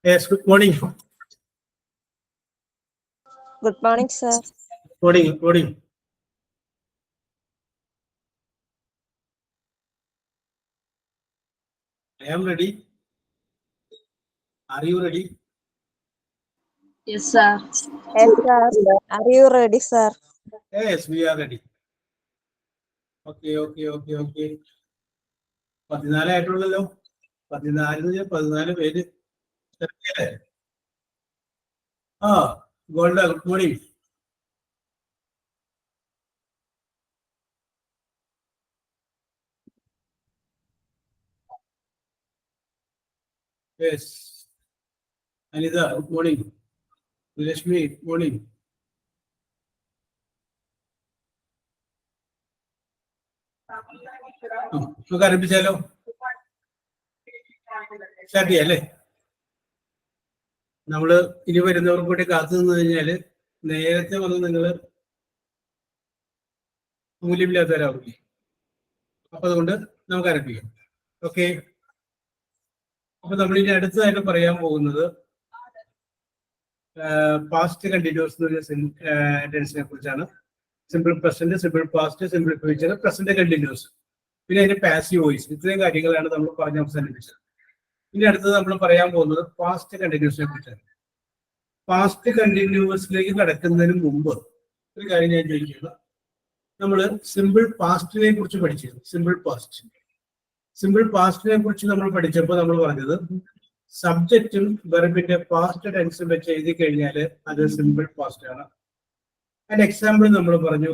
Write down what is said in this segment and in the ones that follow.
Yes, good morning. Good morning, sir. Morning. I am ready. Are you ready? Yes, sir. Yes, sir. Are you ready, sir? Yes, we are ready. Okay. 14 ആയിട്ടുള്ളല്ലോ. 14 പേര്. Golda, good morning. Yes. Anita, good morning. Lashmi, good morning. നമുക്ക് ആരംഭിച്ചാലോ? Start ചെയ്യാല്ലേ? നമ്മള് ഇനി വരുന്നവർക്ക് കൂടി കാത്തു നിന്ന് കഴിഞ്ഞാല് നേരത്തെ വന്ന് നിങ്ങൾ മൂല്യമില്ലാത്തവരാവില്ലേ? അപ്പൊ അതുകൊണ്ട് നമുക്ക് ആരംഭിക്കാം. ഓക്കെ. അപ്പൊ നമ്മളിനി അടുത്തതായിട്ട് പറയാൻ പോകുന്നത് പാസ്റ്റ് കണ്ടിന്യൂസ് ടെൻസിനെ കുറിച്ചാണ്. Simple present, simple past, simple future, present continuous, പിന്നെ അതിന്റെ പാസീവ് വോയിസ്. ഇത്രയും കാര്യങ്ങളാണ് നമ്മൾ പറഞ്ഞ് അവസാനിപ്പിച്ചത്. ഇനി അടുത്തത് നമ്മൾ പറയാൻ പോകുന്നത് പാസ്റ്റ് കണ്ടിന്യൂസിനെ കുറിച്ചാണ്. പാസ്റ്റ് കണ്ടിന്യൂസിലേക്ക് കടക്കുന്നതിന് മുമ്പ് ഒരു കാര്യം ഞാൻ ചോദിക്കുന്നത്, നമ്മൾ സിമ്പിൾ പാസ്റ്റിനെ കുറിച്ച് പഠിച്ചിരുന്നു. സിമ്പിൾ പാസ്റ്റിനെ കുറിച്ച് നമ്മൾ പഠിച്ചപ്പോൾ നമ്മൾ പറഞ്ഞത് സബ്ജക്റ്റും വെർബിന്റെ പാസ്റ്റ് ടെൻസും വെച്ച് എഴുതി കഴിഞ്ഞാൽ അത് സിമ്പിൾ പാസ്റ്റ് ആണ്. അതിന്റെ എക്സാമ്പിൾ നമ്മൾ പറഞ്ഞു,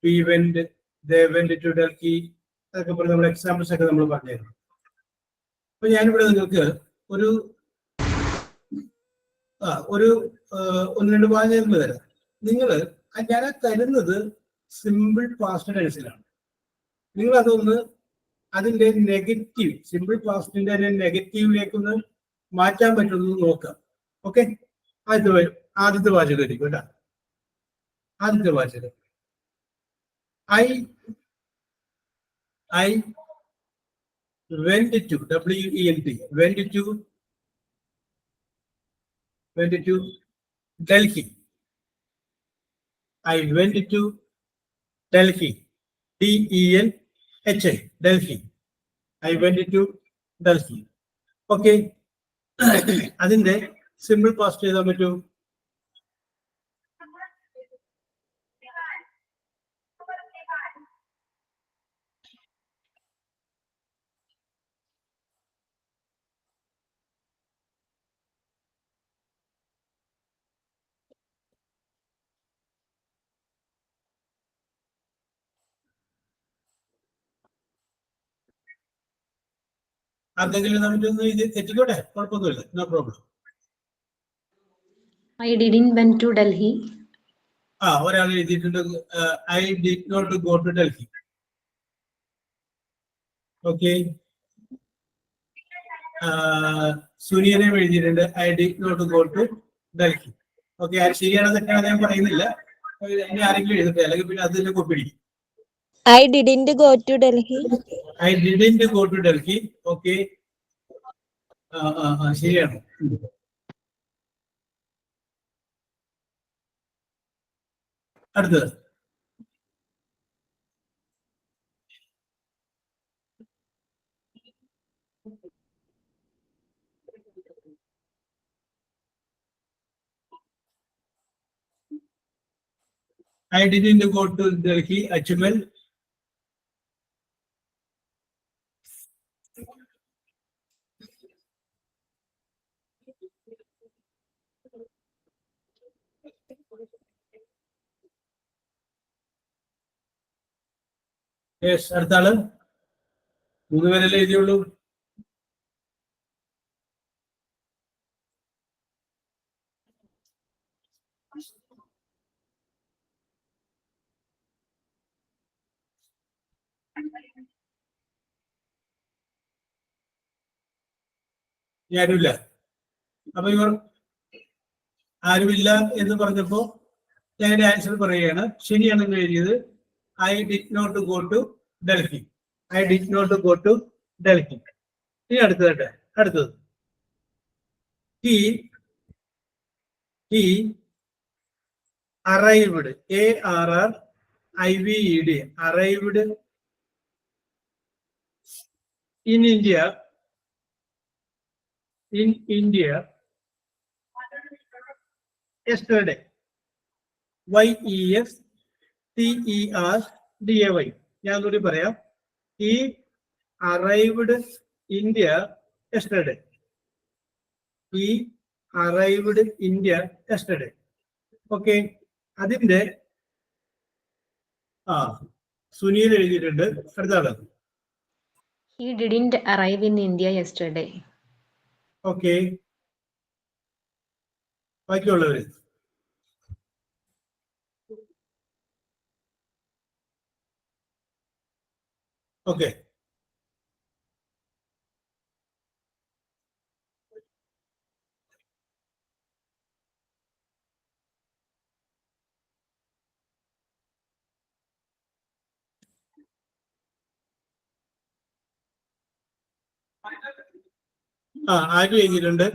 we went, they went to Delhi, അതൊക്കെ പറഞ്ഞ് നമ്മൾ എക്സാമ്പിൾസ് ഒക്കെ നമ്മൾ പറഞ്ഞായിരുന്നു. അപ്പൊ ഞാനിവിടെ നിങ്ങൾക്ക് ഒരു 1-2 വാചകങ്ങൾ തരാം. നിങ്ങൾ ഞാൻ തരുന്നത് സിമ്പിൾ പാസ്റ്റ് ടെൻസിലാണ്. നിങ്ങൾ അതൊന്ന് അതിന്റെ നെഗറ്റീവ്, സിമ്പിൾ പാസ്റ്റിന്റെ നെഗറ്റീവിലേക്കൊന്ന് മാറ്റാൻ പറ്റുമെന്ന് നോക്കാം. ഓക്കെ. ആദ്യത്തെ വാചകം ആയിരിക്കും കേട്ടോ. ആദ്യത്തെ വാചകം I went to, WENT, went to Delhi. I went to Delhi, DELHI, Delhi. I went to Delhi. Okay. അതിന്റെ സിമ്പിൾ പാസ്റ്റ് ചെയ്താൻ പറ്റൂ? എന്തെങ്കിലും നമുക്കൊന്ന് ഇത് തെറ്റിക്കോട്ടെ, കുഴപ്പമൊന്നുമില്ല, no problem. I didn't went to Delhi. ഒരാൾ എഴുതിയിട്ടുണ്ട്, I did not go to Delhi. Okay. സുനിയനെ എഴുതിയിട്ടുണ്ട്, I did not go to Delhi. Okay. ശരിയാണെന്ന് തെറ്റാണെന്ന് ഞാൻ പറയുന്നില്ല. ഇനി ആരെങ്കിലും എഴുതട്ടെ, അല്ലെങ്കിൽ പിന്നെ അതിന്റെ കോപ്പി അടിക്കും. I didn't go to Delhi. I didn't go to Delhi. Okay. ശരിയാണ്. അടുത്തത് I didn't go to Delhi. Ajmal. Yes. അടുത്ത ആള്. 3 പേരല്ലേ എഴുതിയുള്ളൂ. ആരുമില്ല. അപ്പൊ ഇവർ ആരുമില്ല എന്ന് പറഞ്ഞപ്പോ ഞാൻ ആൻസർ പറയുകയാണ്. ശരിയാണെന്ന് എഴുതിയത് I did not go to Delhi. I did not go to Delhi. ഇനി അടുത്തത് he arrived, ARRIVED, arrived in India yesterday. YESTERDAY. ഞാൻ കൂടി പറയാം. He arrived India yesterday. He arrived India yesterday. Okay, അതിന്റെ സുനീൽ എഴുതിയിട്ടുണ്ട്. അടുത്താണ്. He didn't arrive in India yesterday. Okay, ബാക്കിയുള്ളവര് okay. ആരും എഴുതിയിട്ടുണ്ട്.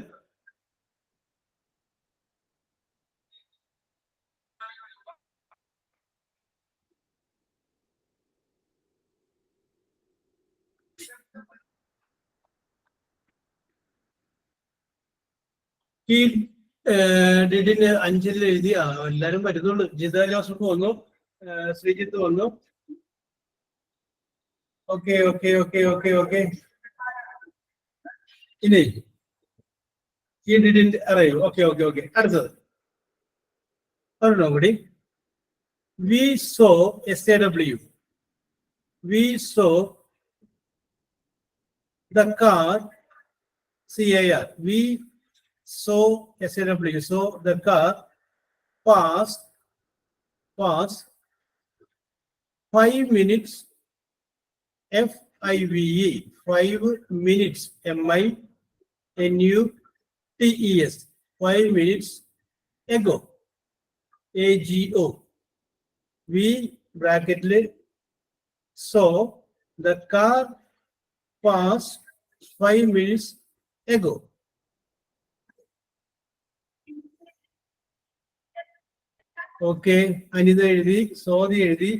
ഈ ഡിഡിന് അഞ്ചിൽ എഴുതി. എല്ലാരും വരുന്നുള്ളൂ. ജിത ജോസഫ് വന്നു, ശ്രീജിത്ത് വന്നു. Okay okay okay okay okay. ഇനി he didn't arrive. Okay okay okay. അടുത്തത് ഒരെണ്ണം കൂടി. We saw SAW. We saw the car, CAR. We saw SAW. So the car passed 5 minutes, FIVE, 5 minutes, MINUTES, 5 minutes ago, AGO. We bracketly saw the car pass 5 minutes ago. Okay, Anitha എഴുതി, സോദി എഴുതി.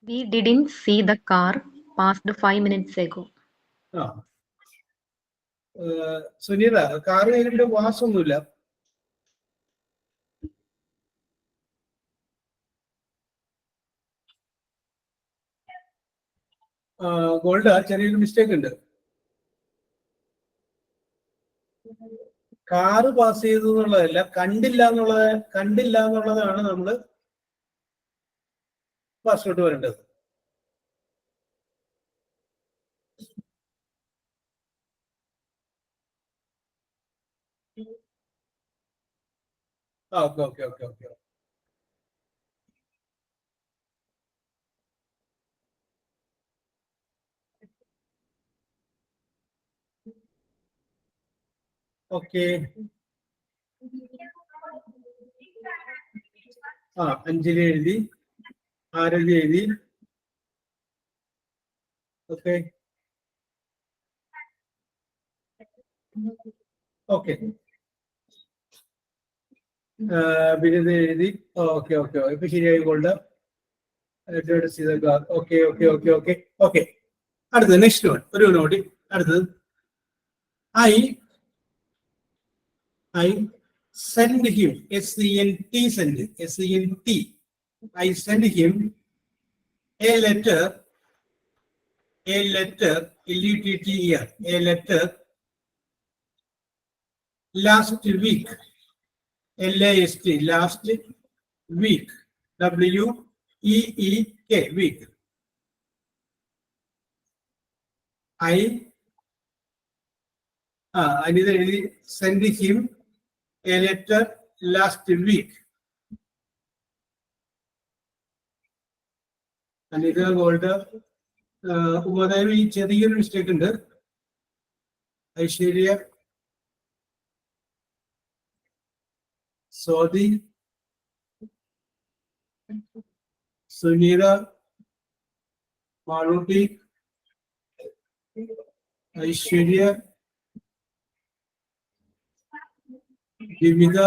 We didn't see the car passed 5 minutes ago. Suneetha, car കഴിഞ്ഞിട്ട് വാസൊന്നുമില്ല. Golda, ചെറിയൊരു mistake ഉണ്ട്. Car pass ചെയ്തു എന്നുള്ളതല്ല, കണ്ടില്ല എന്നുള്ളതാണ് നമ്മൾ പാസ്വേഡ് വരേണ്ടത്. Okay okay okay okay. Okay, Anjali എഴുതി, ആരതി എഴുതി. ഓക്കെ ഓക്കെ, ബിരുദ എഴുതി. ഓക്കെ ഓക്കെ, ഇപ്പൊ ശരിയായി. Gold okay okay okay okay okay. അടുത്തത് നെക്സ്റ്റ് വൺ, ഒരു നോട്ടി. അടുത്തത് I send him, SENT, I send him a letter, LUTTER, a letter last week, LAST, last week, WEEK, week. I need to send him a letter last week. Anitha, ഗോൾഡ്, ഉപദേവി, ചെറിയൊരു mistake ഉണ്ട്. ഐശ്വര്യ, സോദി, സുനീത, മാളൂട്ടി, ഐശ്വര്യ, വിവിധ,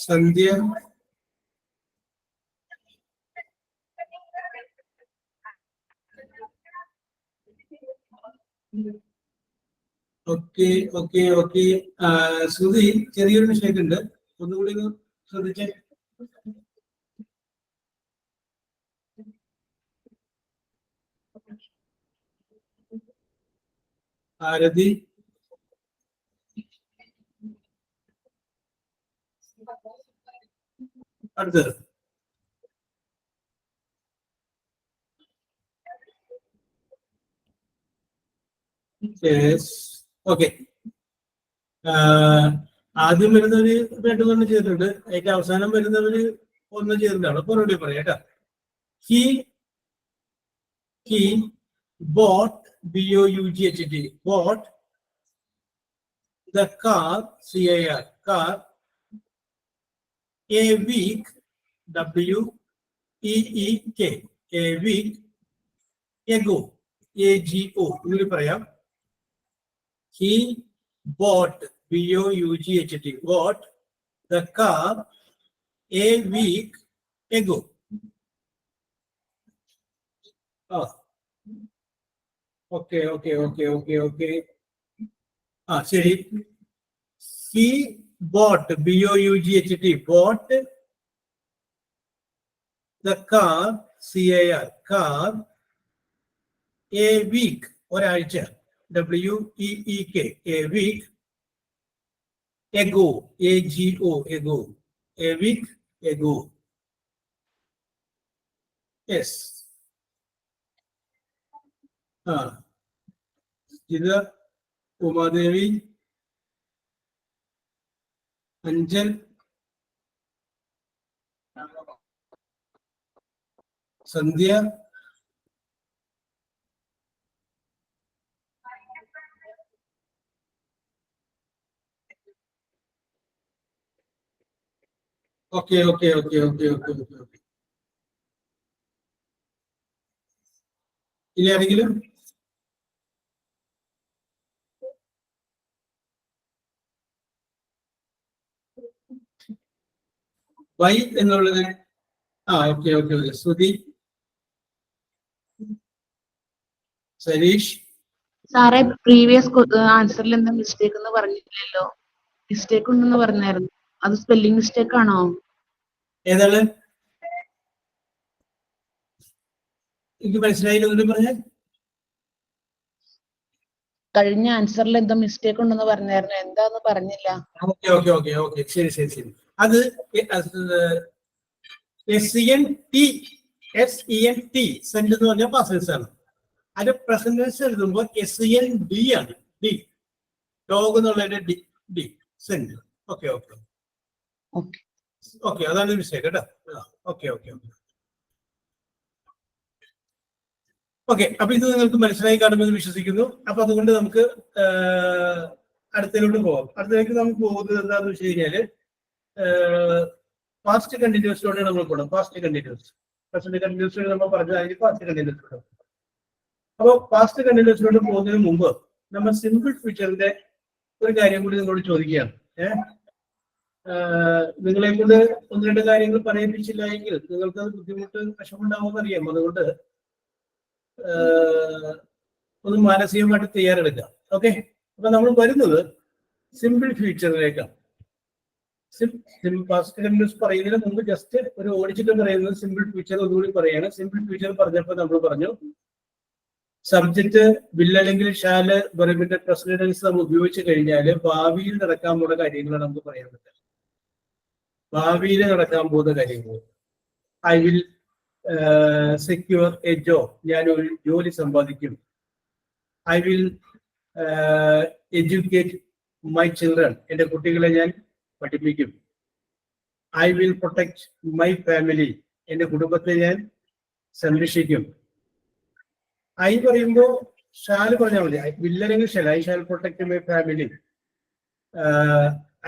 Sandhya, okay okay okay. Shruthi, ചെറിയൊരു mistake ഉണ്ട്, ഒന്നുകൂടി ഒന്ന് ശ്രദ്ധിച്ചേ. ആരതി, അടുത്തത്. ഓക്കെ. ആദ്യം വരുന്നവര് 2 ചെയ്തിട്ടുണ്ട്, അതിന്റെ അവസാനം വരുന്നവര് 1 ചെയ്തിട്ടാണ്. അപ്പൊ റെഡി പറയാം കേട്ടോ. He bought, BOUGHT, bought the car, CAR, car, a week, WEEK, a week ago, AGO. ഇങ്ങനെ പറയാം. He bought, BOUGHT, bought the car a week ago. Okay okay okay okay okay. ശരി. He bought, BOUGHT, bought the car, CAR, car, a week, ഒരാഴ്ച, WEEK, a week ago, AGO, ago, a week ago. Yes. ഇത് Umadevi, Anjan, Sandhya, okay okay okay okay okay okay okay. ഇനി ആരെങ്കിലും? Why എന്നുള്ളത് okay okay okay. Shruthi, Sareesh. സാറേ, previous ആൻസറിൽ എന്താ mistake എന്ന് പറഞ്ഞില്ലല്ലോ. Mistake ഉണ്ടെന്ന് പറഞ്ഞായിരുന്നു, അത് സ്പെല്ലിംഗ് മിസ്റ്റേക്ക് ആണോ? ഏതാണ്? എനിക്ക് മനസ്സിലായില്ല, ഒന്നും പറഞ്ഞ. കഴിഞ്ഞ ആൻസറിൽ എന്തോ മിസ്റ്റേക്ക് ഉണ്ടെന്ന് പറഞ്ഞായിരുന്നു, എന്താന്ന് പറഞ്ഞില്ല. ഓക്കെ ഓക്കെ ഓക്കെ ഓക്കെ, ശരി ശരി ശരി. അത് SENT സെന്റ് എന്ന് പറഞ്ഞാൽ പാസേഴ്സ് ആണ്. അത് പ്രസന്റൻസ് എഴുതുമ്പോൾ SEND ആണ്. ഡി, ഡോഗ് എന്നുള്ളതിന്റെ D, saint. Okay okay okay, അതാണ് മിസ്റ്റേക്ക് കേട്ടോ. Okay okay okay okay. അപ്പൊ ഇത് നിങ്ങൾക്ക് മനസ്സിലായി കാണുമെന്ന് വിശ്വസിക്കുന്നു. അപ്പൊ അതുകൊണ്ട് നമുക്ക് അടുത്തതിലോട്ട് പോകാം. അടുത്തതിലേക്ക് നമുക്ക് പോകുന്നത് എന്താണെന്ന് വെച്ച് കഴിഞ്ഞാല് പാസ്റ്റ് കണ്ടിന്യൂസിലൂടെ നമ്മൾ പോകണം. പാസ്റ്റ് കണ്ടിന്യൂസ്, പ്രസന്റ് കണ്ടിന്യൂസിലൂടെ നമ്മൾ പറഞ്ഞതായിരിക്കും പാസ്റ്റ് കണ്ടിന്യൂസിലൂടെ. അപ്പോൾ പാസ്റ്റ് കണ്ടിന്യൂസിലൂടെ പോകുന്നതിന് മുമ്പ് നമ്മൾ സിമ്പിൾ ഫ്യൂച്ചറിന്റെ ഒരു കാര്യം കൂടി നിങ്ങളോട് ചോദിക്കുകയാണ്. നിങ്ങളെ കൊണ്ട് 1-2 കാര്യങ്ങൾ പറയിപ്പിച്ചില്ല എങ്കിൽ നിങ്ങൾക്ക് അത് ബുദ്ധിമുട്ട്, വിഷമുണ്ടാവുമെന്ന് അറിയാം. അതുകൊണ്ട് ഒന്ന് മാനസികമായിട്ട് തയ്യാറെടുക്കാം. ഓക്കെ. അപ്പൊ നമ്മൾ വരുന്നത് സിമ്പിൾ ഫ്യൂച്ചറിലേക്കാണ്. പാസ്റ്റ് കണ്ടിന്യൂസ് പറയുന്നതിന് മുമ്പ് ജസ്റ്റ് ഒരു ഓടിച്ചിട്ട് പറയുന്നത് സിമ്പിൾ ഫ്യൂച്ചർ ഒന്നുകൂടി പറയാണ്. സിമ്പിൾ ഫ്യൂച്ചർ പറഞ്ഞപ്പോൾ നമ്മൾ പറഞ്ഞു സബ്ജക്റ്റ് വിൽ അല്ലെങ്കിൽ ഷാല് വെറുതെ പ്രസിഡൻസ് നമ്മൾ ഉപയോഗിച്ച് കഴിഞ്ഞാൽ ഭാവിയിൽ നടക്കാൻ പോകുന്ന കാര്യങ്ങളാണ് നമുക്ക് പറയാൻ പറ്റുക. ഭാവിയിൽ നടക്കാൻ പോകുന്ന കാര്യങ്ങൾ. I will secure a job, ഞാൻ ഒരു ജോലി സമ്പാദിക്കും. I will educate my children, എൻ്റെ കുട്ടികളെ ഞാൻ പഠിപ്പിക്കും. I will protect my family, എൻ്റെ കുടുംബത്തെ ഞാൻ സംരക്ഷിക്കും. ഐ പറയുമ്പോൾ ഷാൽ പറഞ്ഞാൽ മതി. വിൽ അല്ലെങ്കിൽ shall. I shall protect my family.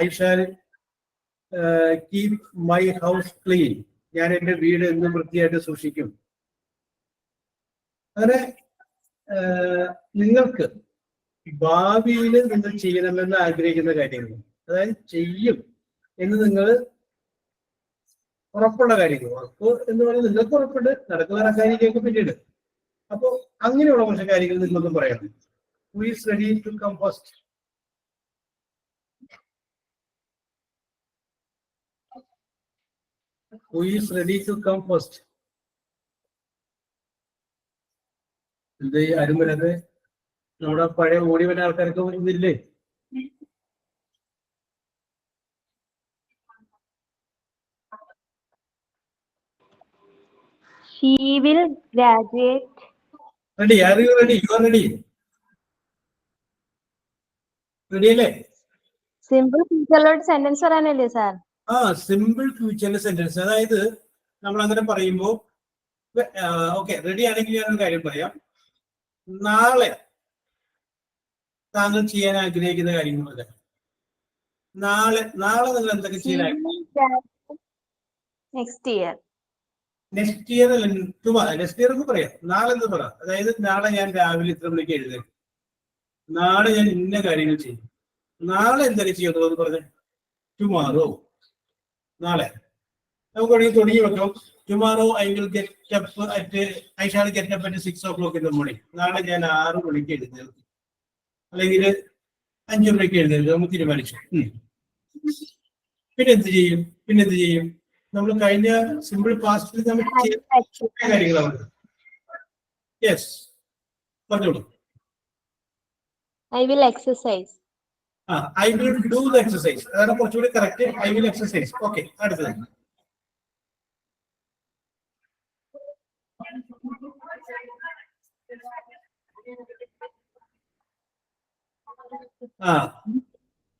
I shall keep my house clean, ഞാൻ എൻ്റെ വീട് എന്നും വൃത്തിയായിട്ട് സൂക്ഷിക്കും. അങ്ങനെ നിങ്ങൾക്ക് ഭാവിയിൽ നിങ്ങൾ ചെയ്യണമെന്ന് ആഗ്രഹിക്കുന്ന കാര്യങ്ങൾ, അതായത് ചെയ്യും എന്ന് നിങ്ങൾ ഉറപ്പുള്ള കാര്യങ്ങൾ, ഉറപ്പ് എന്ന് പറയുന്നത് നിങ്ങൾക്ക് ഉറപ്പുണ്ട്, നടക്കുന്ന കാര്യങ്ങൾക്ക് പിന്നീട്. അപ്പൊ അങ്ങനെയുള്ള കുറച്ച് കാര്യങ്ങൾ നിങ്ങളൊന്നും പറയണം. Who is ready to come first? Who is ready to come first? എന്ത് ആരും വരാതെ നമ്മുടെ പഴയ ഓടി വരുന്ന ആൾക്കാർക്ക് ഇതില്ലേ? She will graduate. Ready? Are you ready? You are ready? Ready അല്ലേ? സിമ്പിൾ ഫ്യൂച്ചറിലോട്ട് സെന്റൻസ് പറയാനല്ലേ സാർ? സിമ്പിൾ ഫ്യൂച്ചറിന്റെ സെന്റൻസ്. അതായത് നമ്മൾ അങ്ങനെ പറയുമ്പോൾ ഓക്കെ, റെഡി ആണെങ്കിൽ ഞാനൊരു കാര്യം പറയാം. നാളെ താങ്കൾ ചെയ്യാൻ ആഗ്രഹിക്കുന്ന കാര്യങ്ങളൊക്കെ, നാളെ നിങ്ങൾ എന്തൊക്കെ ചെയ്യാൻ? Next year. നെക്സ്റ്റ് ഇയർ അല്ല, നെക്സ്റ്റ് ഇയർ എന്ന് പറയാം. നാളെ എന്ന് പറയാം. അതായത് നാളെ ഞാൻ രാവിലെ ഇത്ര മണിക്ക് എഴുന്നേക്കും, നാളെ ഞാൻ ഇന്ന കാര്യങ്ങൾ ചെയ്യും. നാളെ എന്തൊക്കെ ചെയ്യുന്നത് പറഞ്ഞ ടുമാറോ, നാളെ നമുക്ക് വേണമെങ്കിൽ തുടങ്ങി വെക്കാം. Tomorrow I will get up at I shawl get up at 6 o'clock in the morning. നാളെ ഞാൻ 6 മണിക്ക് എഴുന്നേൽക്കും, അല്ലെങ്കിൽ 5 മണിക്ക് എഴുന്നേൽക്കും. നമുക്ക് തീരുമാനിച്ചു. പിന്നെന്ത് ചെയ്യും? നമ്മൾ കഴിഞ്ഞ സിമ്പിൾ പാസ്റ്റിൽ നമ്മൾ ചെയ്ത കാര്യങ്ങളാണ്. യെസ്, പറഞ്ഞോളൂ. I will exercise. I will do the exercise. അതാണ് കുറച്ചുകൂടി correct. I will exercise. Okay, അടുത്തത്.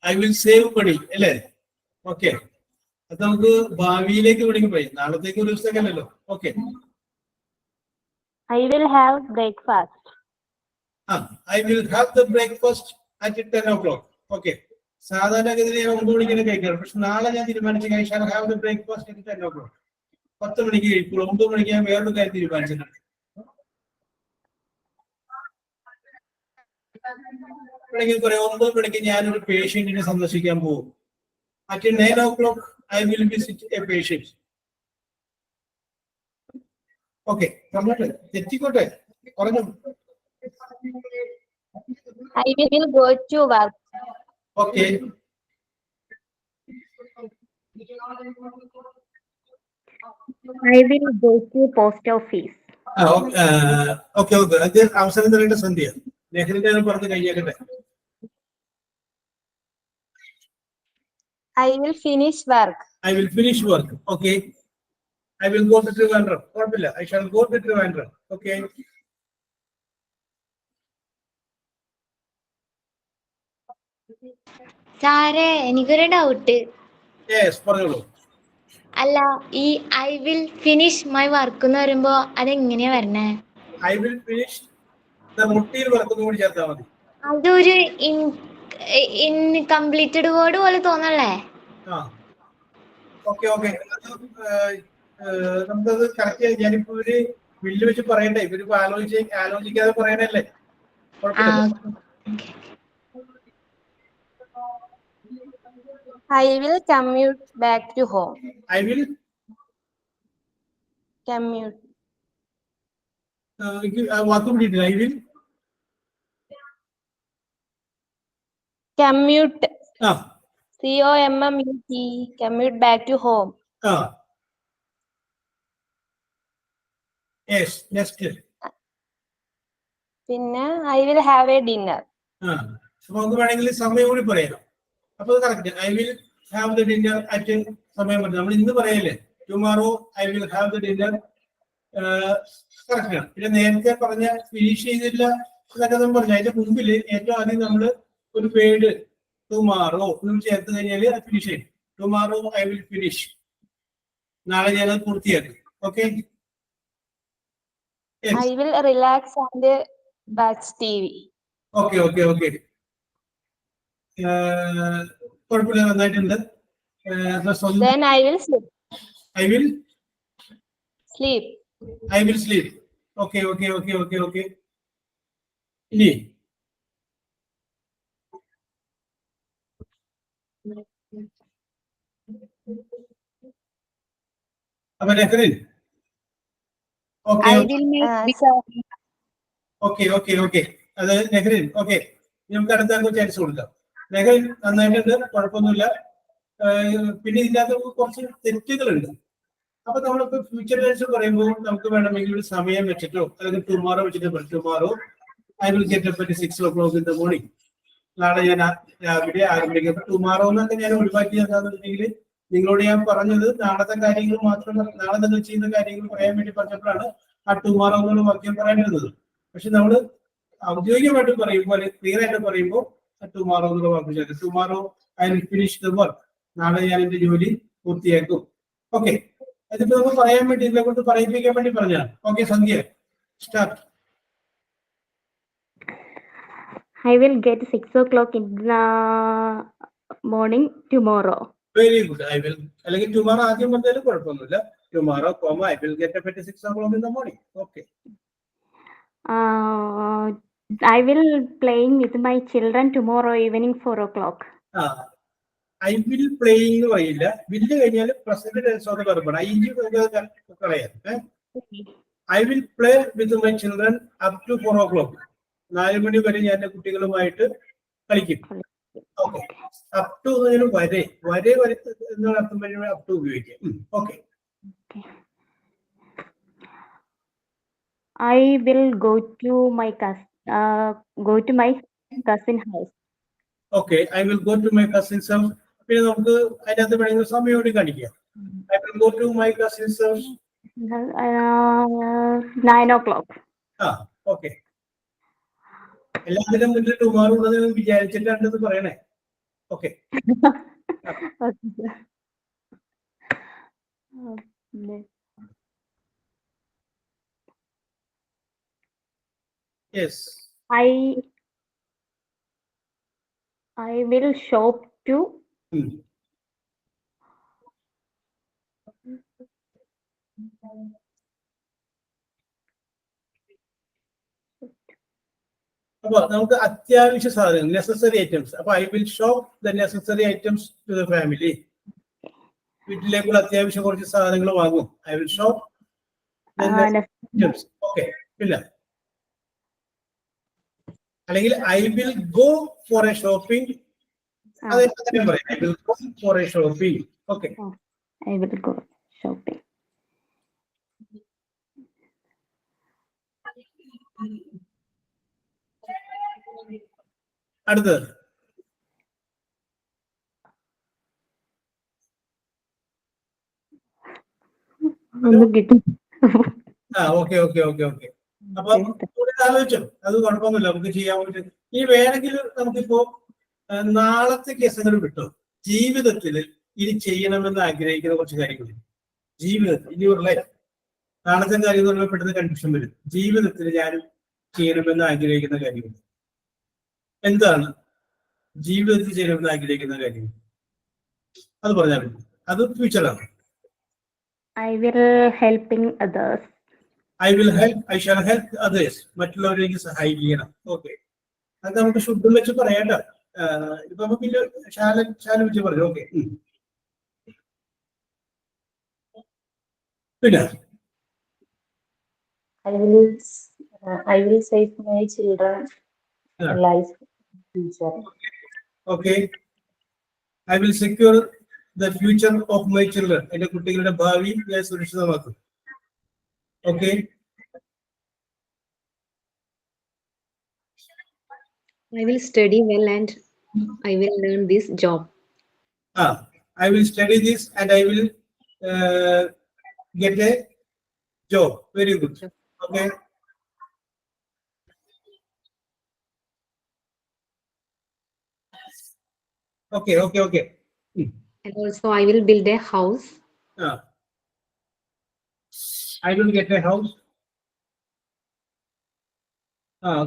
ഐ വിൽ സേവ് മണി അല്ലേ? ഓക്കെ, അത് നമുക്ക് ഭാവിയിലേക്ക് വേണമെങ്കിൽ പോയി, നാളത്തേക്ക് ഒരു ദിവസത്തേക്കല്ലല്ലോ. Okay, I will have breakfast. I will have the breakfast at 10 o'clock. Okay, സാധാരണഗതിയിൽ 9 മണിക്കാണ് കഴിക്കാറ്. പക്ഷെ നാളെ ഞാൻ തീരുമാനിച്ചു I shall have the breakfast at 10 o'clock. 10 മണിക്ക് കഴിക്കുള്ളൂ. 9 മണിക്ക് ഞാൻ വേറൊരു കാര്യം തീരുമാനിച്ചിട്ടുണ്ട്. വേണമെങ്കിൽ പറയാം 9 മണിക്ക് ഞാനൊരു പേഷ്യന്റിനെ സന്ദർശിക്കാൻ പോകും. At 9 o'clock I will visit a patient. Okay, പറഞ്ഞോട്ടെ, തെറ്റിക്കോട്ടെ, പറഞ്ഞു. I will go to work. Okay, I will go to post office. Okay. അത് അവസരം തരേണ്ട സന്ധ്യ. നെഹ്റിന്റെ പറഞ്ഞ് കഴിഞ്ഞേക്കട്ടെ. I will finish work. I will finish work. Okay. I will go to Trivandrum. കുഴപ്പമില്ല. I shall go to Trivandrum. Okay. സാറേ, എനിക്കൊരു doubt. Yes, പറഞ്ഞോളൂ. അല്ല, ഈ I will finish my work എന്ന് പറയുമ്പോ അതെങ്ങനെയാ വരണേ? I will finish the മുട്ടിയിൽ വർക്കൊന്നും കൂടി ചേർത്താൽ മതി. അതൊരു ഇൻകംപ്ലീറ്റഡ് വേർഡ് പോലെ തോന്നല്ലേ? ഓക്കെ. നമുക്കത് കറക്റ്റ് ചെയ്യാം. ഞാനിപ്പോ ഇവര് ബില്ല് വെച്ച് പറയണ്ടേ, ഇവരിപ്പോ ആലോചിക്കാതെ പറയണല്ലേ. I will commute back to home. I will Commute. വാക്കും കിട്ടിയിട്ടില്ല. I will Commute. ആ COMMUT. Commute back to home. Yes, next. പിന്നെ I will have a dinner. അപ്പൊ നമുക്ക് വേണമെങ്കിൽ സമയം കൂടി പറയാം. അപ്പൊ correct. I will have the dinner at സമയം പറഞ്ഞു. നമ്മൾ ഇന്ന് പറയല്ലേ, tomorrow I will have the dinner. Correct ആണ്. പിന്നെ നേരത്തെ പറഞ്ഞ ഫിനിഷ് ചെയ്തില്ല എന്നൊക്കെ നമ്മൾ പറഞ്ഞു. അതിന്റെ മുമ്പിൽ ഏറ്റവും ആദ്യം നമ്മൾ ഒരു വേർഡ് ടുമാറോ എന്ന് ചേർത്ത് കഴിഞ്ഞാൽ ഫിനിഷ് ചെയ്യും. Tomorrow I will finish. നാളെ ഞാനത് പൂർത്തിയാക്കും. Okay. I will relax and watch TV. Okay. കുഴപ്പമില്ല, നന്നായിട്ടുണ്ട്. Then I will sleep. I will Sleep. sleep. Okay, okay, okay, okay, okay. ഇനി അപ്പൊ നെഹ്റിൻ okay I will make okay okay okay അത് നെഹ്റിൻ ഓക്കെ നമുക്ക് അടുത്ത ചാൻസ് കൊടുക്കാം. നെഹ്റിൻ നന്നായിട്ടുണ്ട്, കുഴപ്പമൊന്നുമില്ല. പിന്നെ ഇതിന്റെ അകത്ത് കുറച്ച് തെറ്റുകളുണ്ട്. അപ്പൊ നമ്മളിപ്പോ ഫ്യൂച്ചർ ടെൻസ് പറയുമ്പോൾ നമുക്ക് വേണമെങ്കിൽ ഒരു സമയം വെച്ചിട്ടോ അല്ലെങ്കിൽ ടുമാറോ വെച്ചിട്ട് tomorrow I will get up 6 o'clock in the morning. നാളെ ഞാൻ രാവിലെ 6 മണിക്ക്. ടുമാറോ എന്നൊക്കെ ഞാൻ ഒഴിവാക്കി എന്താണെന്നുണ്ടെങ്കിൽ നിങ്ങളോട് ഞാൻ പറഞ്ഞത് നാളത്തെ കാര്യങ്ങൾ മാത്രം, നാളെ നിങ്ങൾ ചെയ്യുന്ന കാര്യങ്ങൾ പറയാൻ വേണ്ടി പറഞ്ഞപ്പോഴാണ് ആ ടുമാറോ എന്നുള്ള വാക്യം പറയാനിരുന്നത്. പക്ഷെ നമ്മൾ ഔദ്യോഗികമായിട്ട് പറയുമ്പോൾ ക്ലിയർ ആയിട്ട് പറയുമ്പോൾ ടുമാറോ എന്നുള്ള വാക്ക് ചേർത്ത് tomorrow I will finish the work. നാളെ ഞാൻ എന്റെ ജോലി പൂർത്തിയാക്കും. ഓക്കെ, അതിപ്പോ നമുക്ക് പറയാൻ വേണ്ടി ഇതിനെ കൊണ്ട് പറയിപ്പിക്കാൻ വേണ്ടി പറഞ്ഞാണ്. Okay Sandhya start. I will get 6 o'clock in the morning tomorrow. Very good. I will അല്ലെങ്കിൽ ടുമാറോ ആദ്യം വന്നാലും കുഴപ്പമൊന്നുമില്ല. Tomorrow comma I will get up 6 o'clock in the morning. Okay. I will playing with my children tomorrow evening 4 o'clock. I will playing എന്ന് പറയില്ല. വില്ല് കഴിഞ്ഞാൽ present tense of വെർബാണ്. I കളയാം. I will play with my children up to 4 o'clock. 4 മണി വരെ ഞാൻ എന്റെ കുട്ടികളുമായിട്ട് കളിക്കും. ഓക്കെ, അപ് ടു വരെ വരെ വരെ എന്നുള്ള അർത്ഥം വരുമ്പോൾ അപ് ടു ഉപയോഗിക്കാം. Okay. I will go to my cousin house. Okay, I will go to my cousins house. പിന്നെ നമുക്ക് അതിനകത്ത് വേണമെങ്കിൽ സമയം കൂടി കാണിക്കാം. I will go to my cousins house 9 o'clock. Okay. എല്ലാത്തിനും മുന്നിൽ ടുമാറോ ഉള്ളത് വിചാരിച്ചിട്ടാണ് പറയണേ. Okay. Yes. I will shop to അപ്പൊ നമുക്ക് അത്യാവശ്യ സാധനങ്ങൾ നെസസറി ഐറ്റംസ്. അപ്പൊ I will shop the necessary items to the family. വീട്ടിലേക്കുള്ള അത്യാവശ്യം കുറച്ച് സാധനങ്ങൾ വാങ്ങും. I will shop items. Okay. ഇല്ല അല്ലെങ്കിൽ I will go for A shopping. അതെ പറയാം. I will go for A shopping. Okay. I will go shopping. അടുത്തത് ഓക്കെ ഓക്കെ ഓക്കെ ഓക്കെ. അപ്പൊ ആലോചിച്ചോ, അത് കുഴപ്പമൊന്നുമില്ല, നമുക്ക് ചെയ്യാൻ പറ്റും. ഇനി വേണമെങ്കിൽ നമുക്കിപ്പോ നാളത്തെ കേസുകൾ വിട്ടു. ജീവിതത്തിൽ ഇനി ചെയ്യണമെന്ന് ആഗ്രഹിക്കുന്ന കുറച്ച് കാര്യങ്ങൾ ജീവിതത്തിൽ ഇനി ഒരു ലൈഫ്. നാളത്തെ കാര്യം എന്ന് പറഞ്ഞാൽ പെട്ടെന്ന് കൺഫ്യൂഷൻ വരും. ജീവിതത്തിൽ ഞാനും ചെയ്യണമെന്ന് ആഗ്രഹിക്കുന്ന കാര്യങ്ങൾ എന്താണ്? ജീവിതത്തിൽ ചെയ്യണമെന്ന് ആഗ്രഹിക്കുന്ന കാര്യങ്ങൾ അത് പറഞ്ഞാൽ മതി. അത് ഫ്യൂച്ചറാണ്. I will helping others. I will help, I shall help others. മറ്റുള്ളവരേക്ക് സഹായിക്കണം. ഓക്കെ, അത് നമുക്ക് ശുദ്ധം വെച്ച് പറയണ്ട. ഇപ്പൊ നമുക്ക് ശാല വെച്ച് പറഞ്ഞു. ഓക്കെ. പിന്നെ I will save my children life future. Okay. I will secure the future of my children. എന്റെ കുട്ടികളുടെ ഭാവി ഞാൻ സുരക്ഷിതമാക്കും. Okay. I will study well and I will learn this job. I will study this and I will get a job. Very good. Okay. Okay, okay, okay. And also I will build a house. I will get a house.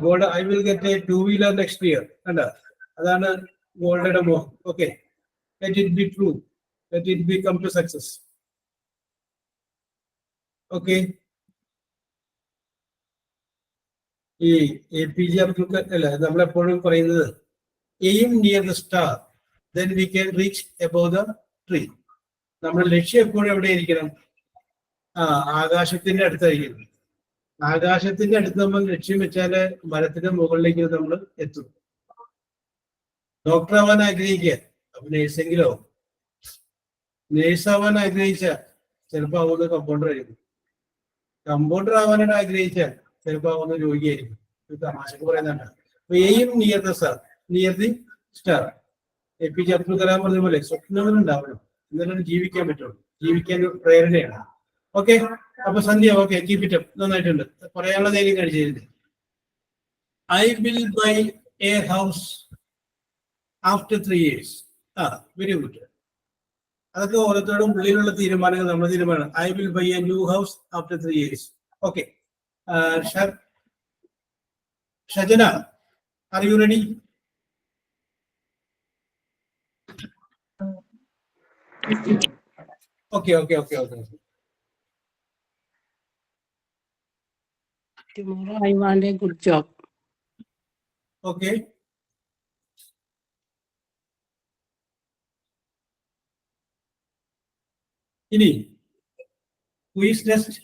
Gold, I will get a two-wheeler next year. Adana golden amount. Okay. Let it be true. Let it become to success. Okay. ഈ APJ Abdul Kalam അല്ല, നമ്മളെപ്പോഴും പറയുന്നത് aim near the star then we can reach above the tree. നമ്മുടെ ലക്ഷ്യം എപ്പോഴും എവിടെയായിരിക്കണം? ആകാശത്തിന്റെ അടുത്തായിരിക്കണം. ആകാശത്തിന്റെ അടുത്ത് നമ്മൾ ലക്ഷ്യം വെച്ചാല് മരത്തിന്റെ മുകളിലേക്ക് നമ്മൾ എത്തും. ഡോക്ടർ ആവാൻ ആഗ്രഹിക്കുക, അപ്പൊ നേഴ്സെങ്കിലോ. നേഴ്സ് ആവാൻ ആഗ്രഹിച്ച ചിലപ്പോൾ ആവുന്നത് കമ്പൗണ്ടർ ആയിരിക്കും. കമ്പൗണ്ടർ ആവാനായിട്ട് ആഗ്രഹിച്ചാൽ ചിലപ്പോൾ ആവുന്ന രോഗിയായിരിക്കും. ഇത് തമാശക്ക് പറയുന്നുണ്ട്. അപ്പൊ aim near the star, near the star. APJ Abdul Kalam പറഞ്ഞ പോലെ സ്വപ്നങ്ങൾ ഉണ്ടാവണം, എന്നാലും ജീവിക്കാൻ പറ്റുള്ളൂ. ജീവിക്കാൻ ഒരു പ്രേരണയാണ്. ഓക്കെ, അപ്പൊ സന്ധ്യ ഓക്കെ, കീപ് ഇറ്റ് അപ്പ്. നന്നായിട്ടുണ്ട്. പറയാനുള്ള ധൈര്യം കാണിച്ചിരുന്നു. I will buy A house after 3 years. Very good. അതൊക്കെ ഓരോരുത്തരുടെ ഉള്ളിലുള്ള തീരുമാനങ്ങൾ നമ്മുടെ തീരുമാനം. I will buy A new house after 3 years. Okay, Shajana, R you ready? Okay. Tomorrow I want a good job. Okay, ഇനി who is next?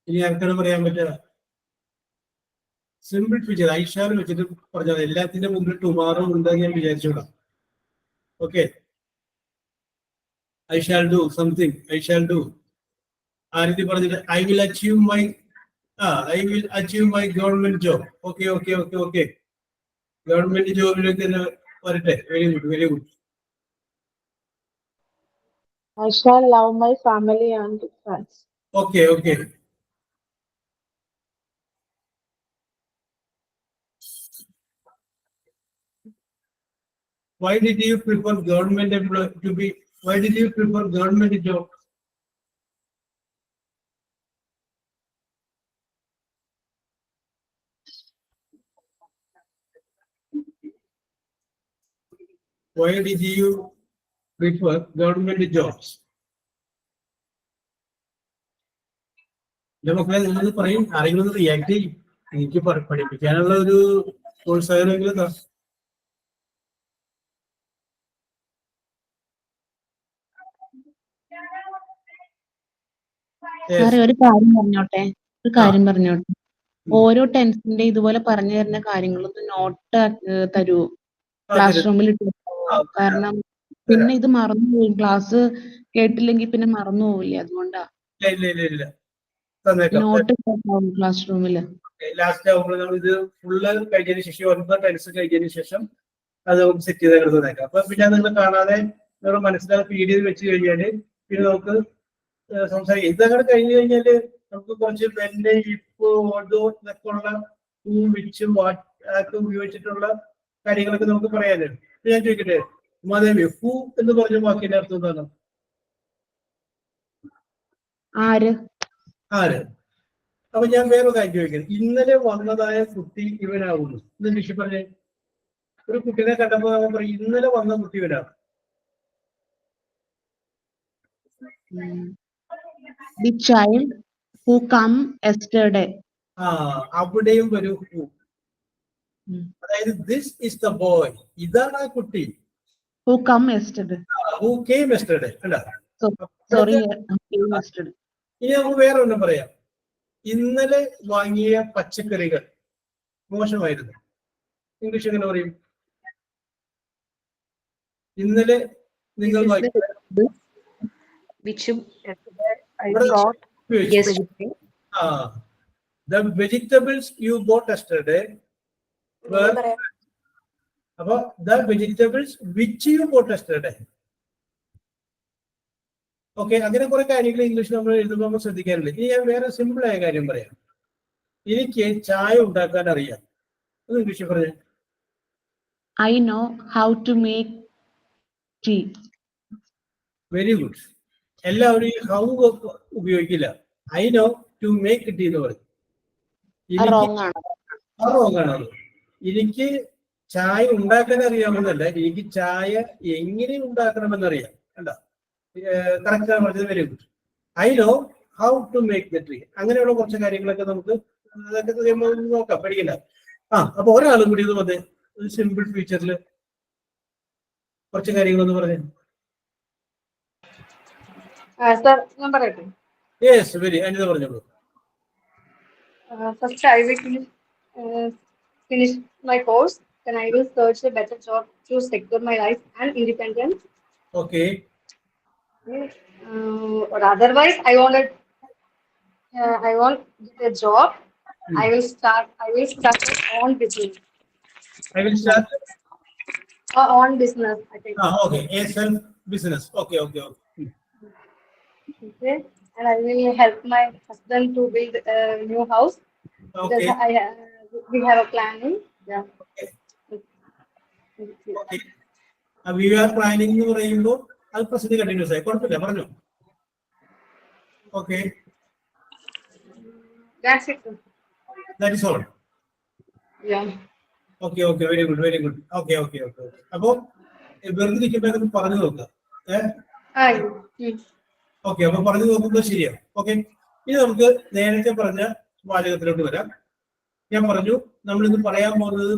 ഇനി ആർക്കാണ് പറയാൻ പറ്റുക? സിമ്പിൾ ഫീച്ചർ ഐഷാൽ വെച്ചിട്ട് പറഞ്ഞത് എല്ലാത്തിന്റെ മുമ്പിൽ ടുമാറോ ഉണ്ടെന്ന് ഞാൻ വിചാരിച്ചോളാം. Okay, I shall do something, I shall do. Arathi പറഞ്ഞിട്ട് I will achieve my government job. Okay, government ജോബിലേക്ക് തന്നെ വരട്ടെ. Very good. I shall love my family and friends. Okay. Why did you prefer government employee to be? Why did you prefer government job? Why did you prefer government jobs? മക്കളെ നിങ്ങൾ പറയും, ആരെങ്കിലും react ചെയ്യും. എനിക്ക് പഠിപ്പിക്കാനുള്ള ഒരു പ്രോത്സാഹനമെങ്കിലും താ. സാറേ ഒരു കാര്യം പറഞ്ഞോട്ടെ. ഓരോ ടെൻസിന്റെ ഇതുപോലെ പറഞ്ഞു തരുന്ന കാര്യങ്ങളൊന്ന് നോട്ട് തരൂ, ക്ലാസ് റൂമിൽ ഇട്ട്. കാരണം പിന്നെ ഇത് മറന്നു പോകും. ക്ലാസ് കേട്ടില്ലെങ്കിൽ പിന്നെ മറന്നു പോവില്ലേ, അതുകൊണ്ടാ. ഇല്ല. തന്നേക്കാം. നോട്ട് ക്ലാസ് റൂമില്. ലാസ്റ്റ് ആവുമ്പോൾ നമ്മൾ ഇത് ഫുള്ള് കഴിഞ്ഞതിന് ശേഷം 9 ടെൻസ് കഴിഞ്ഞതിന് ശേഷം അത് നമുക്ക് സെറ്റ് ചെയ്ത് തന്നേക്കാം. അപ്പൊ പിന്നെ നിങ്ങൾ കാണാതെ നിങ്ങൾ മനസ്സിലാക്കി PDF വെച്ച് കഴിഞ്ഞാല് പിന്നെ നമുക്ക് സംസാരിക്കാം. ഇതങ്ങനെ കഴിഞ്ഞു കഴിഞ്ഞാല് നമുക്ക് കുറച്ച് പെന്നെ ഇപ്പോ ഓതോ ഇതൊക്കെ ഉള്ള വിച്ചും വാട്ട് ഉപയോഗിച്ചിട്ടുള്ള കാര്യങ്ങളൊക്കെ നമുക്ക് പറയാനുണ്ട്. ഞാൻ ചോദിക്കട്ടെ, മാധവി, ഹൂ എന്ന് പറഞ്ഞ വാക്കിന്റെ അർത്ഥം എന്താണ്? ആര്? അപ്പൊ ഞാൻ വേറെ കാര്യം ചോദിക്കുന്നത്, ഇന്നലെ വന്നതായ കുട്ടി ഇവനാകുന്നു എന്ന് നിഷി പറഞ്ഞേ. ഒരു കുട്ടീനെ കണ്ടപ്പോ പറയും ഇന്നലെ വന്ന കുട്ടി ഇവനാണ്. The child who come yesterday. അവിടെയും ഒരു ഹൂ. അതായത് ദിസ് ഇസ് ദ ബോയ്, ഇതാണ് ആ കുട്ടി. Who come yesterday. Who came yesterday. അല്ല, Sorry, came yesterday. ഇനി നമുക്ക് വേറെ ഒന്നും പറയാം. ഇന്നലെ വാങ്ങിയ പച്ചക്കറികൾ മോശമായിരുന്നു. ഇംഗ്ലീഷ് എങ്ങനെ പറയും? ഇന്നലെ നിങ്ങൾ the vegetables you bought yesterday were the vegetables which you bought yesterday. Okay, അങ്ങനെ കുറെ കാര്യങ്ങൾ ഇംഗ്ലീഷ് നമ്മൾ എഴുതുമ്പോൾ നമ്മൾ ശ്രദ്ധിക്കാറുണ്ട്. ഇനി ഞാൻ വേറെ സിമ്പിൾ ആയ കാര്യം പറയാം. എനിക്ക് ചായ ഉണ്ടാക്കാൻ അറിയാം. അത് ഇംഗ്ലീഷിൽ പറഞ്ഞു. I know how to make tea. Very good. എല്ലാവരും ഈ ഹൗ ഉപയോഗിക്കില്ല. I know to make tea എന്ന് പറയും. Wrong ആണ്. റോങ് ആണ്. എനിക്ക് ചായ ഉണ്ടാക്കാൻ അറിയാമെന്നല്ല, എനിക്ക് ചായ എങ്ങനെ ഉണ്ടാക്കണമെന്നറിയാം. കണ്ടോ? കറക്റ്റ് ആണ് പറഞ്ഞത്. Very good. I know how to make the tree. അങ്ങനെയുള്ള കുറച്ച് കാര്യങ്ങളൊക്കെ നമുക്ക് അതൊക്കെ നോക്കാം, പഠിക്കണ്ട. അപ്പൊ ഒരാളും കൂടി ഇത് വന്നേ, ഒരു സിമ്പിൾ ഫ്യൂച്ചറിൽ കുറച്ച് കാര്യങ്ങളൊന്ന് പറഞ്ഞു. സർ ഞാൻ പറയട്ടെ. Yes, very. അനിത പറഞ്ഞോളൂ. First I will finish my course, then I will search a better job to secure my life and independence. Okay. Or otherwise I want get a job. I will start my own business. I will start Own business, I think. okay, a self business. Okay. Okay. And I will help my husband to build a new house. Okay. We have a planning. Yeah. Okay. We are planning എന്ന് പറയുമ്പോൾ അത് present continuous ആയി, കുഴപ്പമില്ല, പറഞ്ഞോ. Okay. That's it. That is all. Yeah. Okay. Very good. Okay. അപ്പോ വെറുതെ ഇരിക്കുമ്പോൾ പറഞ്ഞു നോക്കാം. ഓക്കെ, അപ്പൊ പറഞ്ഞു നോക്കുമ്പോൾ ശരിയാണ്. ഓക്കെ, ഇനി നമുക്ക് നേരത്തെ പറഞ്ഞ വാചകത്തിലോട്ട് വരാം. ഞാൻ പറഞ്ഞു നമ്മളിന്ന് പറയാൻ പോകുന്നത്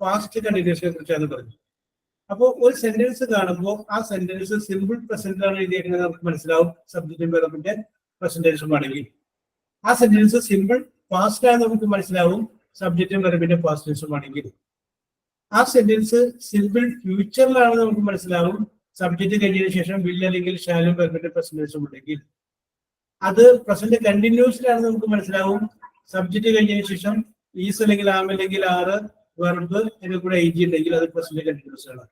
പാസ്റ്റ് കണ്ടിന്യൂസിനെ കുറിച്ചാണ് പറഞ്ഞു. അപ്പോൾ ഒരു സെന്റൻസ് കാണുമ്പോൾ ആ സെന്റൻസ് സിമ്പിൾ പ്രസന്റ് ആണ് എഴുതിയിരിക്കുന്നത് നമുക്ക് മനസ്സിലാവും. സബ്ജക്റ്റും വെർബിന്റെ പ്രസന്റേഷനും ആണെങ്കിൽ ആ സെന്റൻസ് സിമ്പിൾ പാസ്റ്റ് ആണ് നമുക്ക് മനസ്സിലാവും. സബ്ജക്റ്റും വെർബിന്റെ പാസ്റ്റ് ടെൻസും ആണെങ്കിൽ ആ സെന്റൻസ് സിമ്പിൾ ഫ്യൂച്ചറിലാണ് നമുക്ക് മനസ്സിലാവും. സബ്ജക്റ്റ് കഴിഞ്ഞതിന് ശേഷം വിൽ അല്ലെങ്കിൽ ഷാലും വെർബിന്റെ പ്രസന്റേഷനും ഉണ്ടെങ്കിൽ അത് പ്രസന്റ് കണ്ടിന്യൂസിലാണ് നമുക്ക് മനസ്സിലാവും. സബ്ജക്റ്റ് കഴിഞ്ഞതിന് ശേഷം ഈസ് അല്ലെങ്കിൽ ആം അല്ലെങ്കിൽ ആറ് വെർബ് അതിന്റെ കൂടെ ഐ ജി ഉണ്ടെങ്കിൽ അത് പ്രസന്റ് കണ്ടിന്യൂസ് ആണ്.